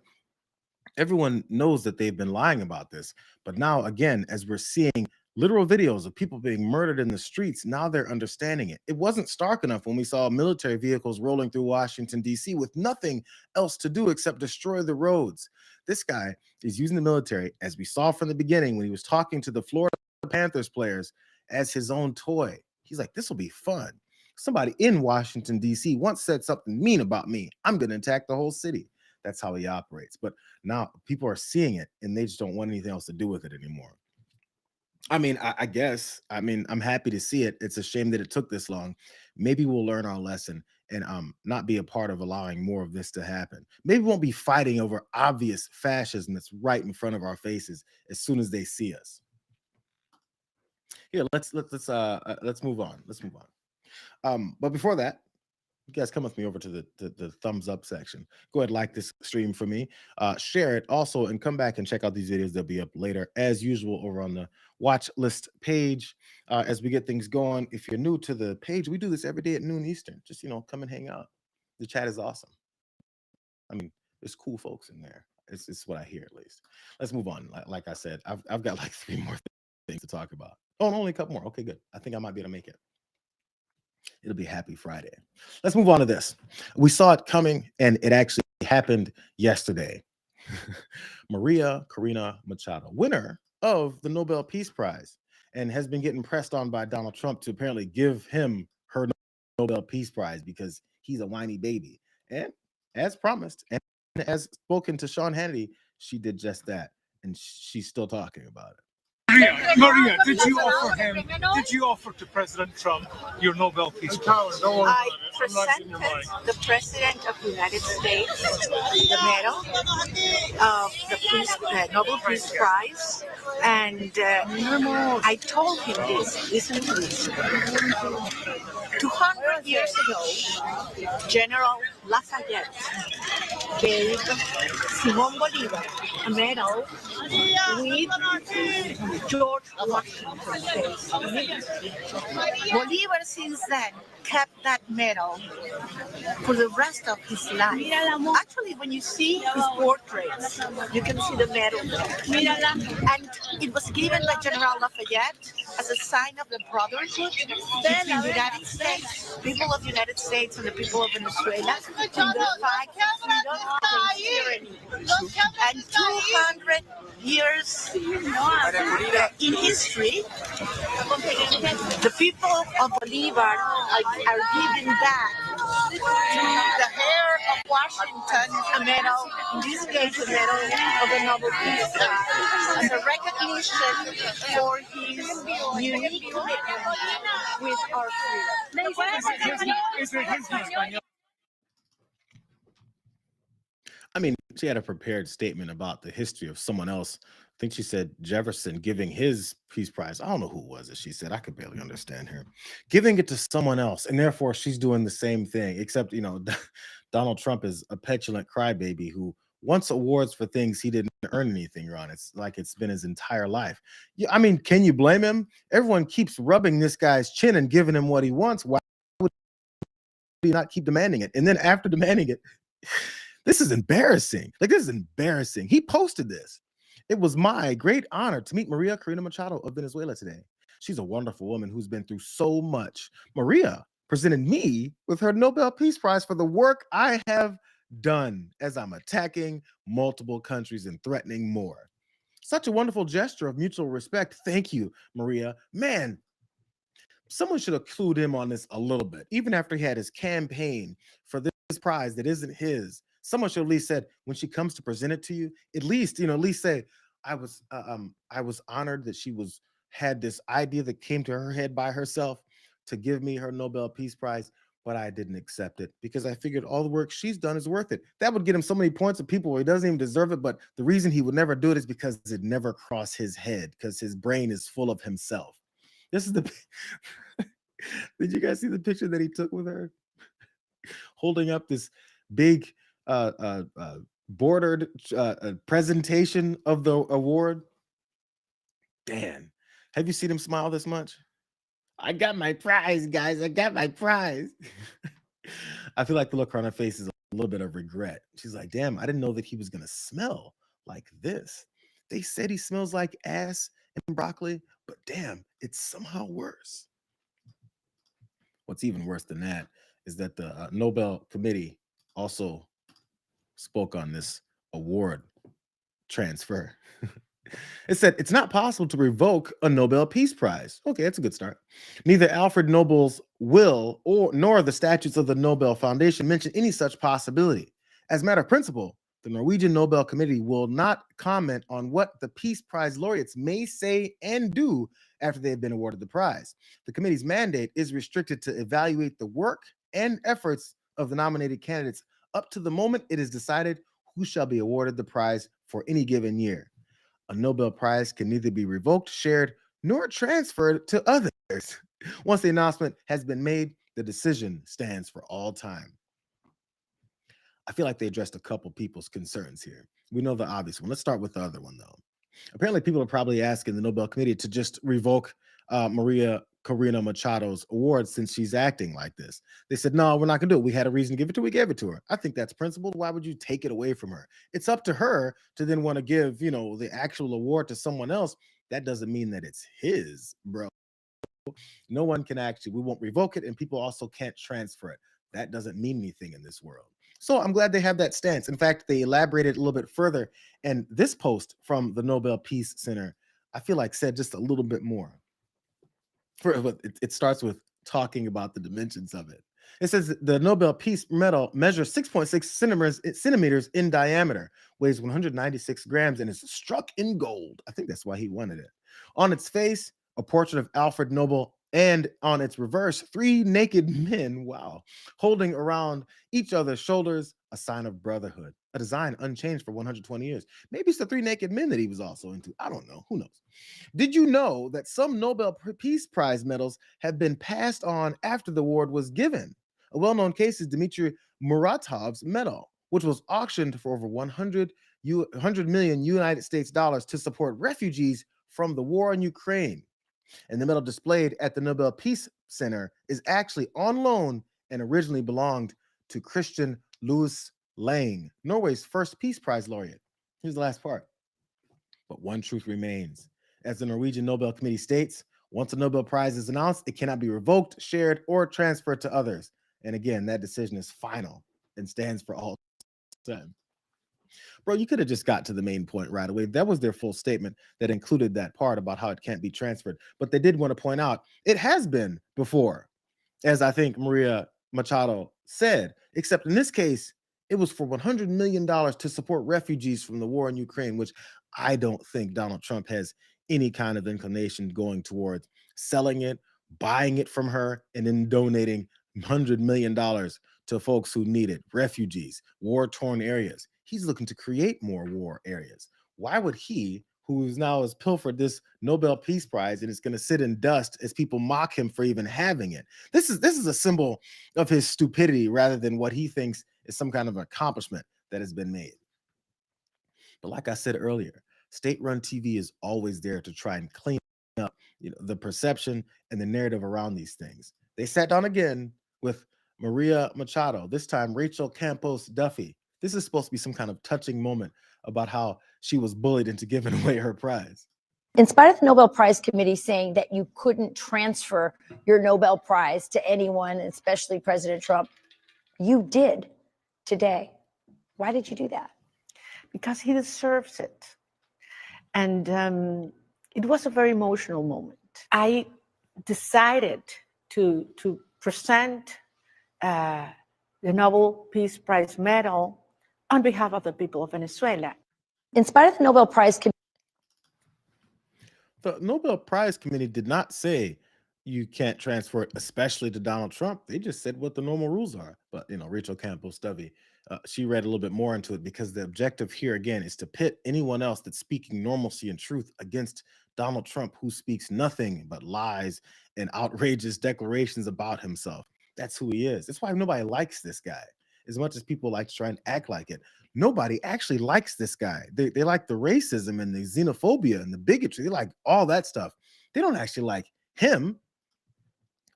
Speaker 1: Everyone knows that they've been lying about this. But now, again, as we're seeing literal videos of people being murdered in the streets, now they're understanding it. It wasn't stark enough when we saw military vehicles rolling through Washington, D.C. with nothing else to do except destroy the roads. This guy is using the military, as we saw from the beginning when he was talking to the Florida Panthers players, as his own toy. He's like, this will be fun. Somebody in Washington, D.C. once said something mean about me. I'm going to attack the whole city. That's how he operates. But now people are seeing it, and they just don't want anything else to do with it anymore. I mean, I guess, I'm happy to see it. It's a shame that it took this long. Maybe we'll learn our lesson and not be a part of allowing more of this to happen. Maybe we won't be fighting over obvious fascism that's right in front of our faces as soon as they see us. Here, let's move on. Let's move on. But before that, you guys come with me over to the thumbs up section. Go ahead, like this stream for me, share it also, and come back and check out these videos. They'll be up later as usual over on the watch list page as we get things going. If you're new to the page, we do this every day at noon Eastern. Just, come and hang out. The chat is awesome. There's cool folks in there. It's what I hear, at least. Let's move on. Like I said, I've got like 3 more things to talk about. Oh, only a couple more. Okay, good. I think I might be able to make it. It'll be Happy Friday. Let's move on to this. We saw it coming, and it actually happened yesterday. Maria Corina Machado, winner of the Nobel Peace Prize, and has been getting pressed on by Donald Trump to apparently give him her Nobel Peace Prize because he's a whiny baby. And as promised, and as spoken to Sean Hannity, she did just that, and she's still talking about it.
Speaker 3: Maria, did you offer to President Trump your Nobel Peace Prize?
Speaker 6: I presented the President of the United States the medal of the Nobel Peace Prize, and I told him this. Listen to this. 200 years ago, General Lafayette gave Simón Bolívar a medal with George Washington's face. Bolívar since then kept that medal for the rest of his life. Actually, when you see his portraits, you can see the medal there. And it was given by General Lafayette as a sign of the brotherhood between the United States people of the United States and the people of Venezuela in the fight for freedom against tyranny. And 200 years in history, the people of Bolivar are giving back to the heir of Washington a medal, in this case a medal of the Nobel Peace Prize, as a recognition for his unique commitment with our freedom.
Speaker 1: I mean, she had a prepared statement about the history of someone else. I think she said Jefferson giving his Peace Prize. I don't know who it was that she said. I could barely understand her. Giving it to someone else, and therefore she's doing the same thing, except, Donald Trump is a petulant crybaby who wants awards for things he didn't earn anything on. It's like it's been his entire life. Yeah, I mean, can you blame him? Everyone keeps rubbing this guy's chin and giving him what he wants. Why would he not keep demanding it? And then after demanding it, this is embarrassing. Like, this is embarrassing. He posted this. It was my great honor to meet Maria Corina Machado of Venezuela today. She's a wonderful woman who's been through so much. Maria presented me with her Nobel Peace Prize for the work I have done as I'm attacking multiple countries and threatening more. Such a wonderful gesture of mutual respect. Thank you, Maria. Man, someone should have clued him on this a little bit. Even after he had his campaign for this prize that isn't his, someone should at least said, when she comes to present it to you, at least say, I was honored that she had this idea that came to her head by herself to give me her Nobel Peace Prize, but I didn't accept it because I figured all the work she's done is worth it. That would get him so many points of people where he doesn't even deserve it, but the reason he would never do it is because it never crossed his head, because his brain is full of himself. This is the did you guys see the picture that he took with her? Holding up this big bordered presentation of the award. Dan, have you seen him smile this much? I got my prize, guys. I got my prize. I feel like the look on her face is a little bit of regret. She's like, damn, I didn't know that he was going to smell like this. They said he smells like ass and broccoli, but damn, it's somehow worse. What's even worse than that is that the Nobel Committee also spoke on this award transfer. It said it's not possible to revoke a Nobel Peace Prize. Okay, that's a good start. Neither Alfred Nobel's will nor the statutes of the Nobel Foundation mention any such possibility. As a matter of principle, the Norwegian Nobel Committee will not comment on what the Peace Prize laureates may say and do after they have been awarded the prize. The committee's mandate is restricted to evaluate the work and efforts of the nominated candidates up to the moment it is decided who shall be awarded the prize for any given year. A Nobel Prize can neither be revoked, shared, nor transferred to others. Once the announcement has been made, the decision stands for all time. I feel like they addressed a couple people's concerns here. We know the obvious one. Let's start with the other one, though. Apparently, people are probably asking the Nobel Committee to just revoke Maria Corina Machado's award since she's acting like this. They said, no, we're not going to do it. We had a reason to give it to her. We gave it to her. I think that's principled. Why would you take it away from her? It's up to her to then want to give, the actual award to someone else. That doesn't mean that it's his, bro. No one can we won't revoke it, and people also can't transfer it. That doesn't mean anything in this world. So I'm glad they have that stance. In fact, they elaborated a little bit further. And this post from the Nobel Peace Center, I feel like said just a little bit more. It starts with talking about the dimensions of it. It says the Nobel Peace Medal measures 6.6 centimeters in diameter, weighs 196 grams, and is struck in gold. I think that's why he wanted it. On its face, a portrait of Alfred Nobel, and on its reverse, 3 naked men, holding around each other's shoulders, a sign of brotherhood, a design unchanged for 120 years. Maybe it's the 3 naked men that he was also into. I don't know. Who knows? Did you know that some Nobel Peace Prize medals have been passed on after the award was given? A well-known case is Dmitry Muratov's medal, which was auctioned for over 100 million United States dollars to support refugees from the war in Ukraine. And the medal displayed at the Nobel Peace Center is actually on loan and originally belonged to Christian Louis Lang, Norway's first Peace Prize laureate. Here's the last part. But one truth remains. As the Norwegian Nobel Committee states, Once a Nobel Prize is announced, it cannot be revoked, shared, or transferred to others. And again, that decision is final and stands for all time. Bro, you could have just got to the main point right away. That was their full statement that included that part about how it can't be transferred. But they did want to point out it has been before, as I think Maria Machado said, except in this case, it was for $100 million to support refugees from the war in Ukraine, which I don't think Donald Trump has any kind of inclination going towards selling it, buying it from her, and then donating $100 million to folks who need it, refugees, war-torn areas. He's looking to create more war areas. Why would he, who's now has pilfered this Nobel Peace Prize and is going to sit in dust as people mock him for even having it? This is a symbol of his stupidity rather than what he thinks is some kind of accomplishment that has been made. But like I said earlier, state-run TV is always there to try and clean up, the perception and the narrative around these things. They sat down again with Maria Machado, this time Rachel Campos Duffy. This is supposed to be some kind of touching moment about how she was bullied into giving away her prize.
Speaker 5: In spite of the Nobel Prize Committee saying that you couldn't transfer your Nobel Prize to anyone, especially President Trump, you did today. Why did you do that?
Speaker 6: Because he deserves it. And it was a very emotional moment. I decided to present the Nobel Peace Prize medal on behalf of the people of Venezuela.
Speaker 5: In spite of the Nobel Prize Committee,
Speaker 1: the Nobel Prize Committee did not say you can't transfer it, especially to Donald Trump. They just said what the normal rules are. But, Rachel Campos Duffy, she read a little bit more into it because the objective here, again, is to pit anyone else that's speaking normalcy and truth against Donald Trump, who speaks nothing but lies and outrageous declarations about himself. That's who he is. That's why nobody likes this guy. As much as people like to try and act like it, nobody actually likes this guy. They like the racism and the xenophobia and the bigotry. They like all that stuff. They don't actually like him.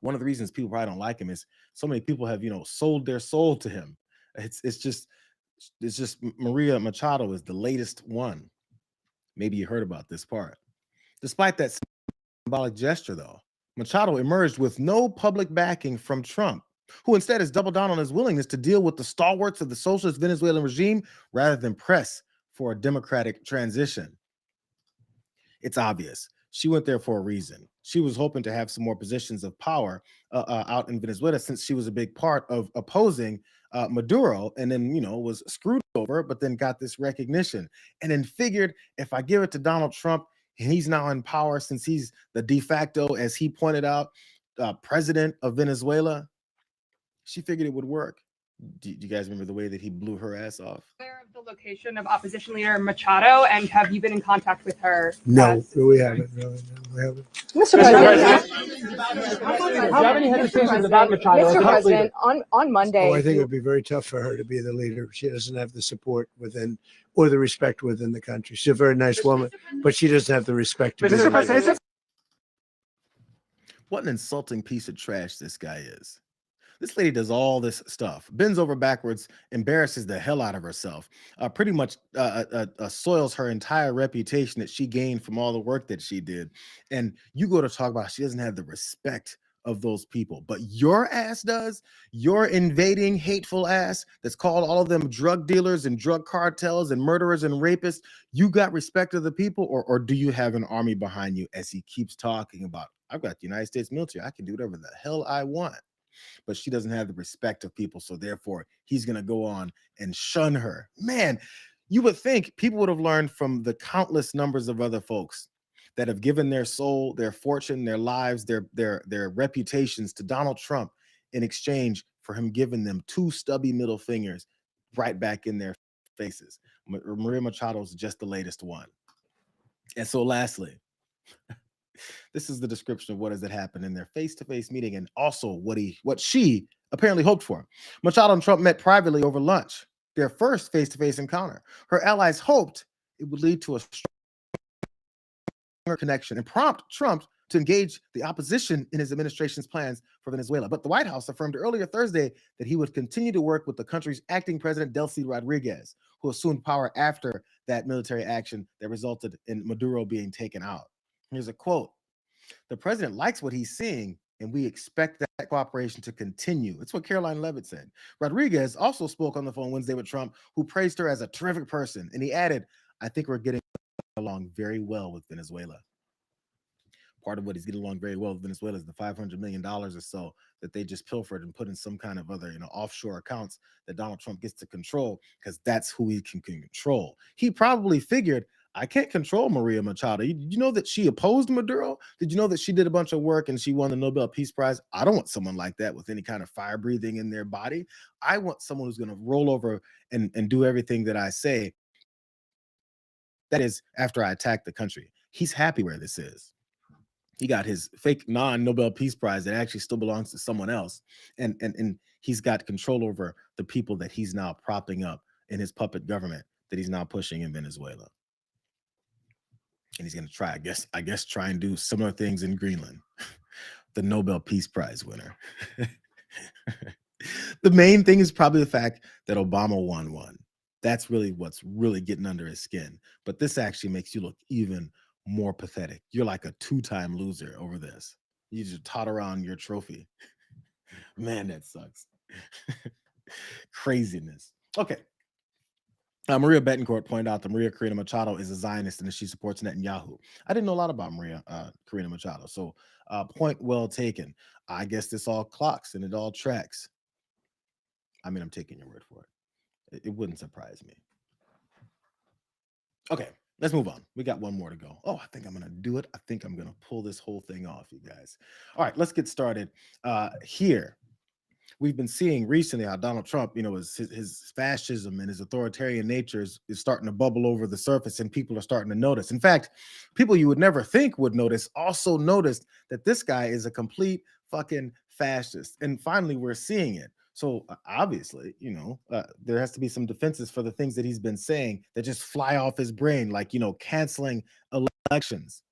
Speaker 1: One of the reasons people probably don't like him is so many people have, sold their soul to him. It's just Maria Machado is the latest one. Maybe you heard about this part. Despite that symbolic gesture, though, Machado emerged with no public backing from Trump, who instead has doubled down on his willingness to deal with the stalwarts of the socialist Venezuelan regime rather than press for a democratic transition. It's obvious. She went there for a reason. She was hoping to have some more positions of power out in Venezuela, since she was a big part of opposing Maduro, and then, was screwed over, but then got this recognition, and then figured if I give it to Donald Trump, and he's now in power since he's the de facto, as he pointed out, president of Venezuela, she figured it would work. Do you guys remember the way that he blew her ass off?
Speaker 7: Aware of the location of opposition leader Machado, and have you been in contact with her?
Speaker 8: No, we haven't. No, we haven't.
Speaker 11: Mr. President, do you have any hesitations about Machado?
Speaker 9: Mr. President, on Monday.
Speaker 8: Oh, I think it would be very tough for her to be the leader. She doesn't have the support within or the respect within the country. She's a very nice woman, but she doesn't have the respect to be the leader.
Speaker 1: What an insulting piece of trash this guy is. This lady does all this stuff, bends over backwards, embarrasses the hell out of herself, pretty much soils her entire reputation that she gained from all the work that she did. And you go to talk about she doesn't have the respect of those people, but your ass does. Your invading, hateful ass that's called all of them drug dealers and drug cartels and murderers and rapists. You got respect of the people, or do you have an army behind you, as he keeps talking about? I've got the United States military. I can do whatever the hell I want. But she doesn't have the respect of people, so therefore he's going to go on and shun her. Man, you would think people would have learned from the countless numbers of other folks that have given their soul, their fortune, their lives, their reputations to Donald Trump in exchange for him giving them two stubby middle fingers right back in their faces. Maria Machado is just the latest one. And so lastly, this is the description of what has happened in their face-to-face meeting, and also what she apparently hoped for. Machado and Trump met privately over lunch, their first face-to-face encounter. Her allies hoped it would lead to a stronger connection and prompt Trump to engage the opposition in his administration's plans for Venezuela. But the White House affirmed earlier Thursday that he would continue to work with the country's acting president, Delcy Rodriguez, who assumed power after that military action that resulted in Maduro being taken out. Here's a quote. The president likes what he's seeing, and we expect that cooperation to continue. It's what Caroline Levitt said. Rodriguez also spoke on the phone Wednesday with Trump, who praised her as a terrific person. And he added, I think we're getting along very well with Venezuela. Part of what he's getting along very well with Venezuela is the $500 million or so that they just pilfered and put in some kind of other, offshore accounts that Donald Trump gets to control, because that's who he can control. He probably figured, I can't control Maria Machado. Did you know that she opposed Maduro? Did you know that she did a bunch of work and she won the Nobel Peace Prize? I don't want someone like that with any kind of fire breathing in their body. I want someone who's going to roll over and do everything that I say. That is, after I attack the country. He's happy where this is. He got his fake non-Nobel Peace Prize that actually still belongs to someone else. And he's got control over the people that he's now propping up in his puppet government that he's now pushing in Venezuela. And he's going to try, I guess, try and do similar things in Greenland. The Nobel Peace Prize winner. The main thing is probably the fact that Obama won one. That's really what's really getting under his skin. But this actually makes you look even more pathetic. You're like a two-time loser over this. You just totter around your trophy. Man, that sucks. Craziness. Okay. Maria Betancourt pointed out that Maria Corina Machado is a Zionist and that she supports Netanyahu. I didn't know a lot about Maria Corina Machado, so point well taken. I guess this all clocks and it all tracks. I mean, I'm taking your word for it. It wouldn't surprise me. Okay, let's move on. We got one more to go. Oh, I think I'm going to do it. I think I'm going to pull this whole thing off, you guys. All right, let's get started here. We've been seeing recently how Donald Trump, his fascism and his authoritarian nature is starting to bubble over the surface, and people are starting to notice. In fact, people you would never think would notice also noticed that this guy is a complete fucking fascist. And finally, we're seeing it. So obviously, there has to be some defenses for the things that he's been saying that just fly off his brain, like, canceling elections.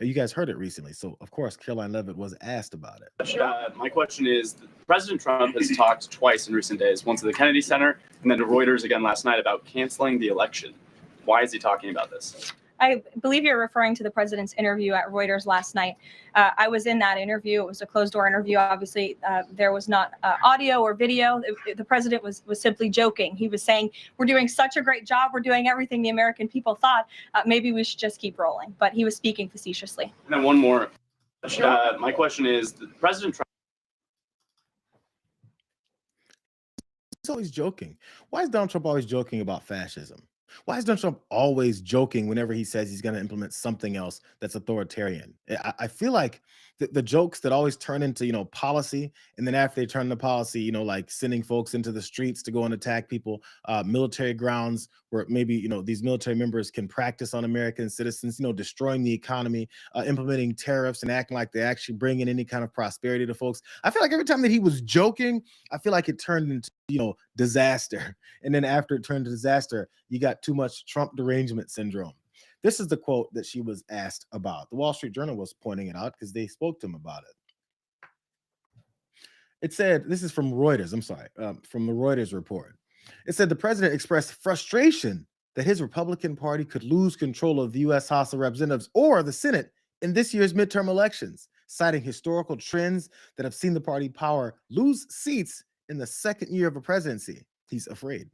Speaker 1: You guys heard it recently. So, of course, Caroline Levitt was asked about it.
Speaker 10: My question is, President Trump has talked twice in recent days, once at the Kennedy Center and then to Reuters again last night, about canceling the election. Why is he talking about this?
Speaker 4: I believe you're referring to the president's interview at Reuters last night. I was in that interview. It was a closed-door interview. Obviously, there was not audio or video. The president was simply joking. He was saying, we're doing such a great job. We're doing everything the American people thought. Maybe we should just keep rolling. But he was speaking facetiously.
Speaker 10: And then one more. My question is, President Trump.
Speaker 1: He's always joking. Why is Donald Trump always joking about fascism? Why is Donald Trump always joking whenever he says he's going to implement something else that's authoritarian? I feel like the jokes that always turn into, policy, and then after they turn into policy, like sending folks into the streets to go and attack people, military grounds where maybe, these military members can practice on American citizens, destroying the economy, implementing tariffs and acting like they actually bring in any kind of prosperity to folks. I feel like every time that he was joking, I feel like it turned into, disaster. And then after it turned to disaster, you got too much Trump derangement syndrome. This is the quote that she was asked about. The Wall Street Journal was pointing it out because they spoke to him about it. It said, this is from Reuters, from the Reuters report. It said the president expressed frustration that his Republican Party could lose control of the U.S. House of Representatives or the Senate in this year's midterm elections, citing historical trends that have seen the party power lose seats in the second year of a presidency. He's afraid.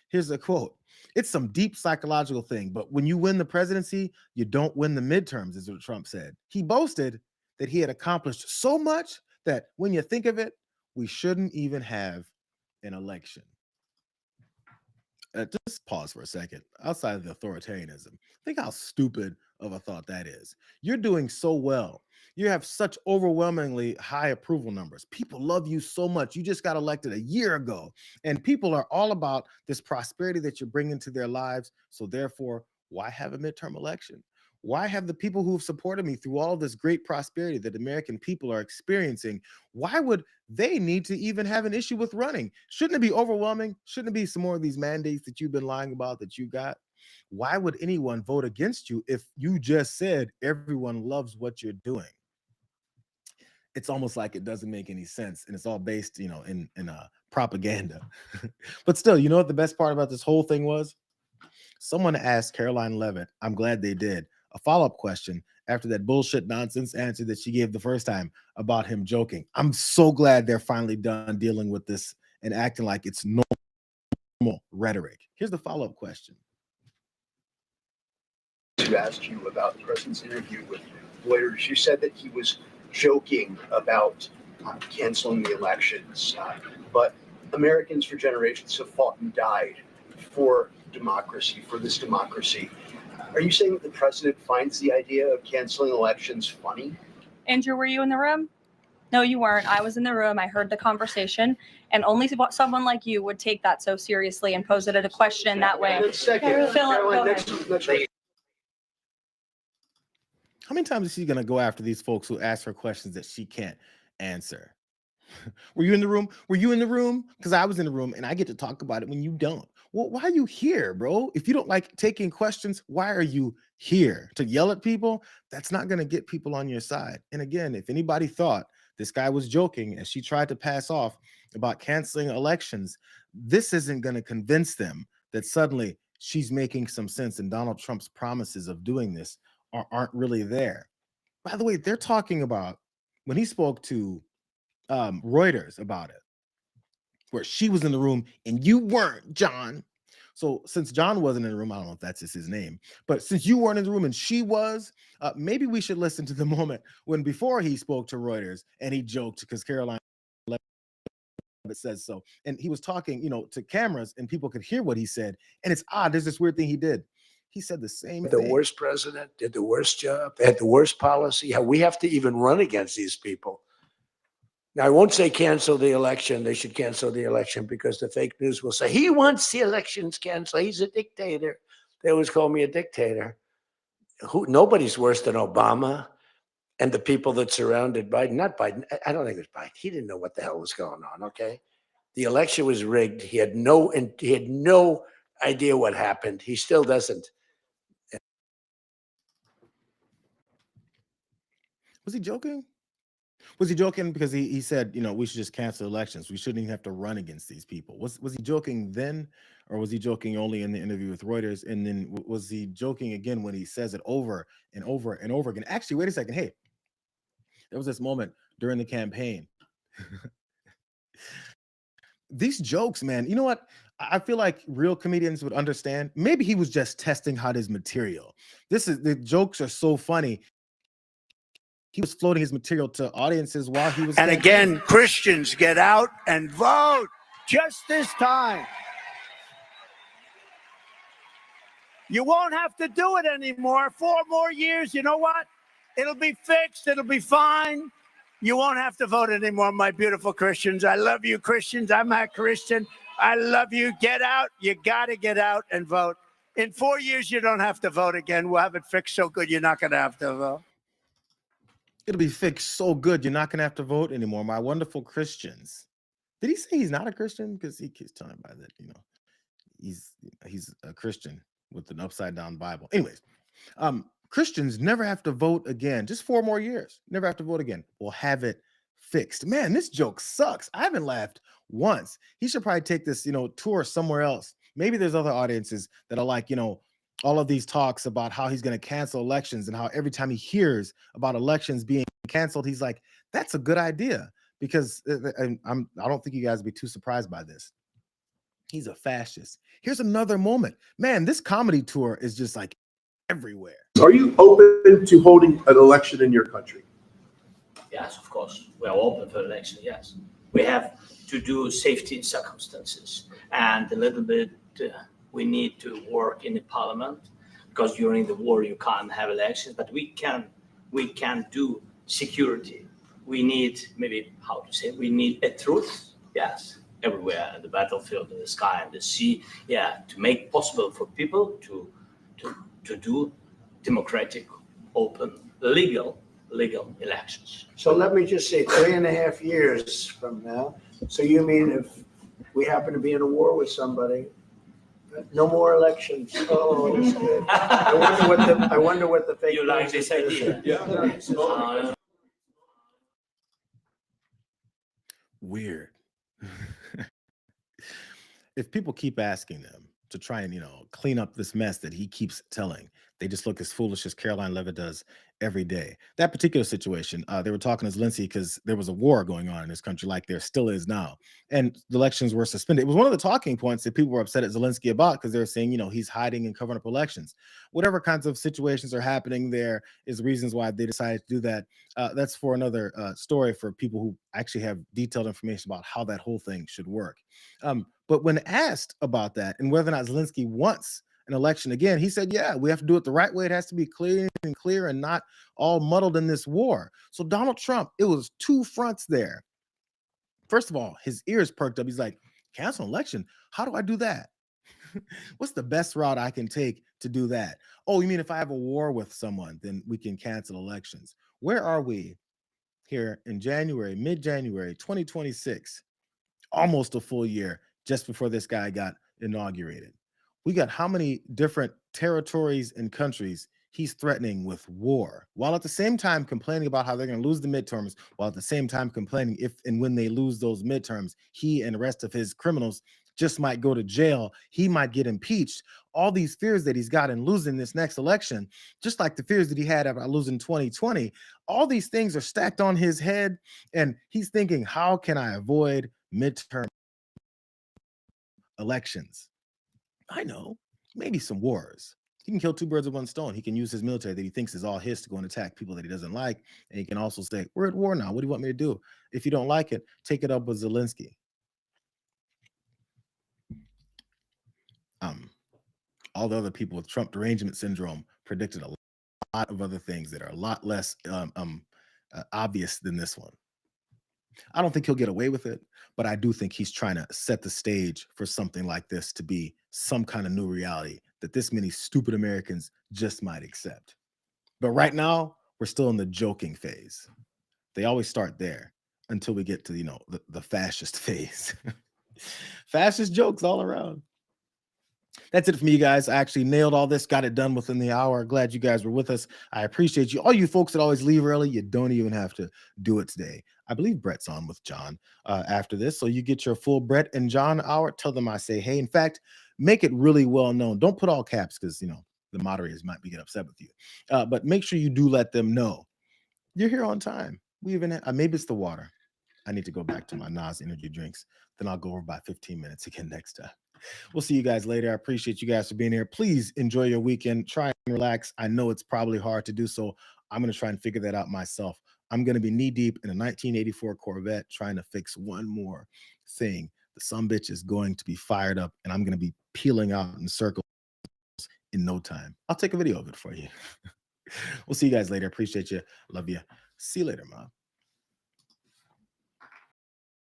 Speaker 1: Here's a quote. It's some deep psychological thing, but when you win the presidency, you don't win the midterms, is what Trump said. He boasted that he had accomplished so much that when you think of it, we shouldn't even have an election. Just pause for a second. Outside of the authoritarianism, think how stupid of a thought that is. You're doing so well. You have such overwhelmingly high approval numbers. People love you so much. You just got elected a year ago, and people are all about this prosperity that you're bringing to their lives. So therefore, why have a midterm election? Why have the people who have supported me through all of this great prosperity that American people are experiencing? Why would they need to even have an issue with running? Shouldn't it be overwhelming? Shouldn't it be some more of these mandates that you've been lying about that you got? Why would anyone vote against you if you just said everyone loves what you're doing? It's almost like it doesn't make any sense, and it's all based, in propaganda. But still, you know what the best part about this whole thing was? Someone asked Caroline Levitt, I'm glad they did, a follow-up question after that bullshit nonsense answer that she gave the first time about him joking. I'm so glad they're finally done dealing with this and acting like it's normal rhetoric. Here's the follow-up question.
Speaker 12: Who asked you about the president's interview with Reuters? You said that he was joking about canceling the elections, but Americans for generations have fought and died for democracy, for this democracy. Are you saying that the president finds the idea of canceling elections funny?
Speaker 4: Andrew, were you in the room? No, you weren't. I was in the room. I heard the conversation, and only someone like you would take that so seriously and pose it as a question that way.
Speaker 12: Second, Caroline, next.
Speaker 1: How many times is she going to go after these folks who ask her questions that she can't answer? Were you in the room? Were you in the room? Because I was in the room, and I get to talk about it when you don't. Well, why are you here, bro? If you don't like taking questions, why are you here? To yell at people? That's not going to get people on your side. And again, if anybody thought this guy was joking as she tried to pass off about canceling elections, this isn't going to convince them that suddenly she's making some sense and Donald Trump's promises of doing this aren't really there. By the way, they're talking about when he spoke to Reuters about it, where she was in the room and you weren't, John. So since John wasn't in the room, I don't know if that's just his name, but since you weren't in the room and she was, maybe we should listen to the moment when before he spoke to Reuters and he joked because Caroline says so. And he was talking, to cameras and people could hear what he said. And it's odd. There's this weird thing he did. He said the same
Speaker 8: The
Speaker 1: thing.
Speaker 8: worst president, did the worst job, had the worst policy. We have to even run against these people. Now, I won't say cancel the election. They should cancel the election because the fake news will say he wants the elections canceled. He's a dictator. They always call me a dictator. Nobody's worse than Obama and the people that surrounded Biden. Not Biden. I don't think it was Biden. He didn't know what the hell was going on. Okay, the election was rigged. He had no idea what happened. He still doesn't.
Speaker 1: Was he joking? Was he joking because he said, we should just cancel elections? We shouldn't even have to run against these people. Was he joking then, or was he joking only in the interview with Reuters? And then was he joking again when he says it over and over and over again? Actually, wait a second. Hey, there was this moment during the campaign. These jokes, man, you know what? I feel like real comedians would understand. Maybe he was just testing out his material. The jokes are so funny. He was floating his material to audiences while he was.
Speaker 8: And again, Christians, get out and vote just this time. You won't have to do it anymore. 4 more years. You know what? It'll be fixed. It'll be fine. You won't have to vote anymore, my beautiful Christians. I love you, Christians. I'm a Christian. I love you. Get out. You got to get out and vote. In 4 years, you don't have to vote again. We'll have it fixed so good you're not going to have to vote.
Speaker 1: It'll be fixed so good you're not going to have to vote anymore, my wonderful Christians. Did he say he's not a Christian? Because he keeps telling by that, he's a Christian with an upside down Bible. Anyways, Christians never have to vote again. Just 4 more years. Never have to vote again. We'll have it fixed. Man, this joke sucks. I haven't laughed once. He should probably take this, tour somewhere else. Maybe there's other audiences that are like, all of these talks about how he's going to cancel elections and how every time he hears about elections being canceled, he's like, that's a good idea. Because I don't think you guys would be too surprised by this. He's a fascist. Here's another moment. Man, this comedy tour is just like everywhere.
Speaker 13: Are you open to holding an election in your country?
Speaker 14: Yes, of course. We are open for election, yes. We have to do safety circumstances and a little bit we need to work in the parliament because during the war you can't have elections, but we can do security. We need we need a truth, yes, everywhere, in the battlefield, in the sky, in the sea, to make possible for people to do democratic, open, legal elections.
Speaker 8: So let me just say 3.5 years from now. So you mean if we happen to be in a war with somebody, no more elections? Oh, that's good. I wonder what the fake.
Speaker 14: You like this idea?
Speaker 13: Yeah.
Speaker 1: Weird. If people keep asking them to try and clean up this mess that he keeps telling, they just look as foolish as Caroline Levitt does every day. That particular situation, they were talking to Zelensky because there was a war going on in this country, like there still is now, and the elections were suspended. It was one of the talking points that people were upset at Zelensky about because they're saying, he's hiding and covering up elections. Whatever kinds of situations are happening, there is reasons why they decided to do that. That's for another story for people who actually have detailed information about how that whole thing should work. But when asked about that and whether or not Zelensky wants an election again, he said, yeah, we have to do it the right way. It has to be clear and not all muddled in this war. So Donald Trump, it was two fronts there. First of all, his ears perked up. He's like, cancel an election? How do I do that? What's the best route I can take to do that? Oh, you mean if I have a war with someone, then we can cancel elections? Where are we here in January, mid-January 2026? Almost a full year just before this guy got inaugurated. We got how many different territories and countries he's threatening with war, while at the same time complaining about how they're going to lose the midterms, while at the same time complaining if and when they lose those midterms, he and the rest of his criminals just might go to jail. He might get impeached. All these fears that he's got in losing this next election, just like the fears that he had about losing 2020, all these things are stacked on his head. And he's thinking, how can I avoid midterm elections? I know, maybe some wars. He can kill two birds with one stone. He can use his military that he thinks is all his to go and attack people that he doesn't like. And he can also say, we're at war now. What do you want me to do? If you don't like it, take it up with Zelensky. All the other people with Trump derangement syndrome predicted a lot of other things that are a lot less obvious than this one. I don't think he'll get away with it, but I do think he's trying to set the stage for something like this to be some kind of new reality that this many stupid Americans just might accept. But right now, we're still in the joking phase. They always start there until we get to, the fascist phase. Fascist jokes all around. That's it for me, guys. I actually nailed all this, got it done within the hour. Glad you guys were with us. I appreciate you. All you folks that always leave early, you don't even have to do it today. I believe Brett's on with John after this. So you get your full Brett and John hour. Tell them I say, hey, in fact, make it really well known. Don't put all caps because, the moderators might be getting upset with you. But make sure you do let them know you're here on time. We even maybe it's the water. I need to go back to my Nas energy drinks. Then I'll go over by 15 minutes again next time. We'll see you guys later. I appreciate you guys for being here. Please enjoy your weekend. Try and relax. I know it's probably hard to do so. I'm going to try and figure that out myself. I'm going to be knee deep in a 1984 Corvette trying to fix one more thing. The sumbitch is going to be fired up, and I'm going to be peeling out in circles in no time. I'll take a video of it for you. We'll see you guys later. Appreciate you. Love you. See you later, Mom.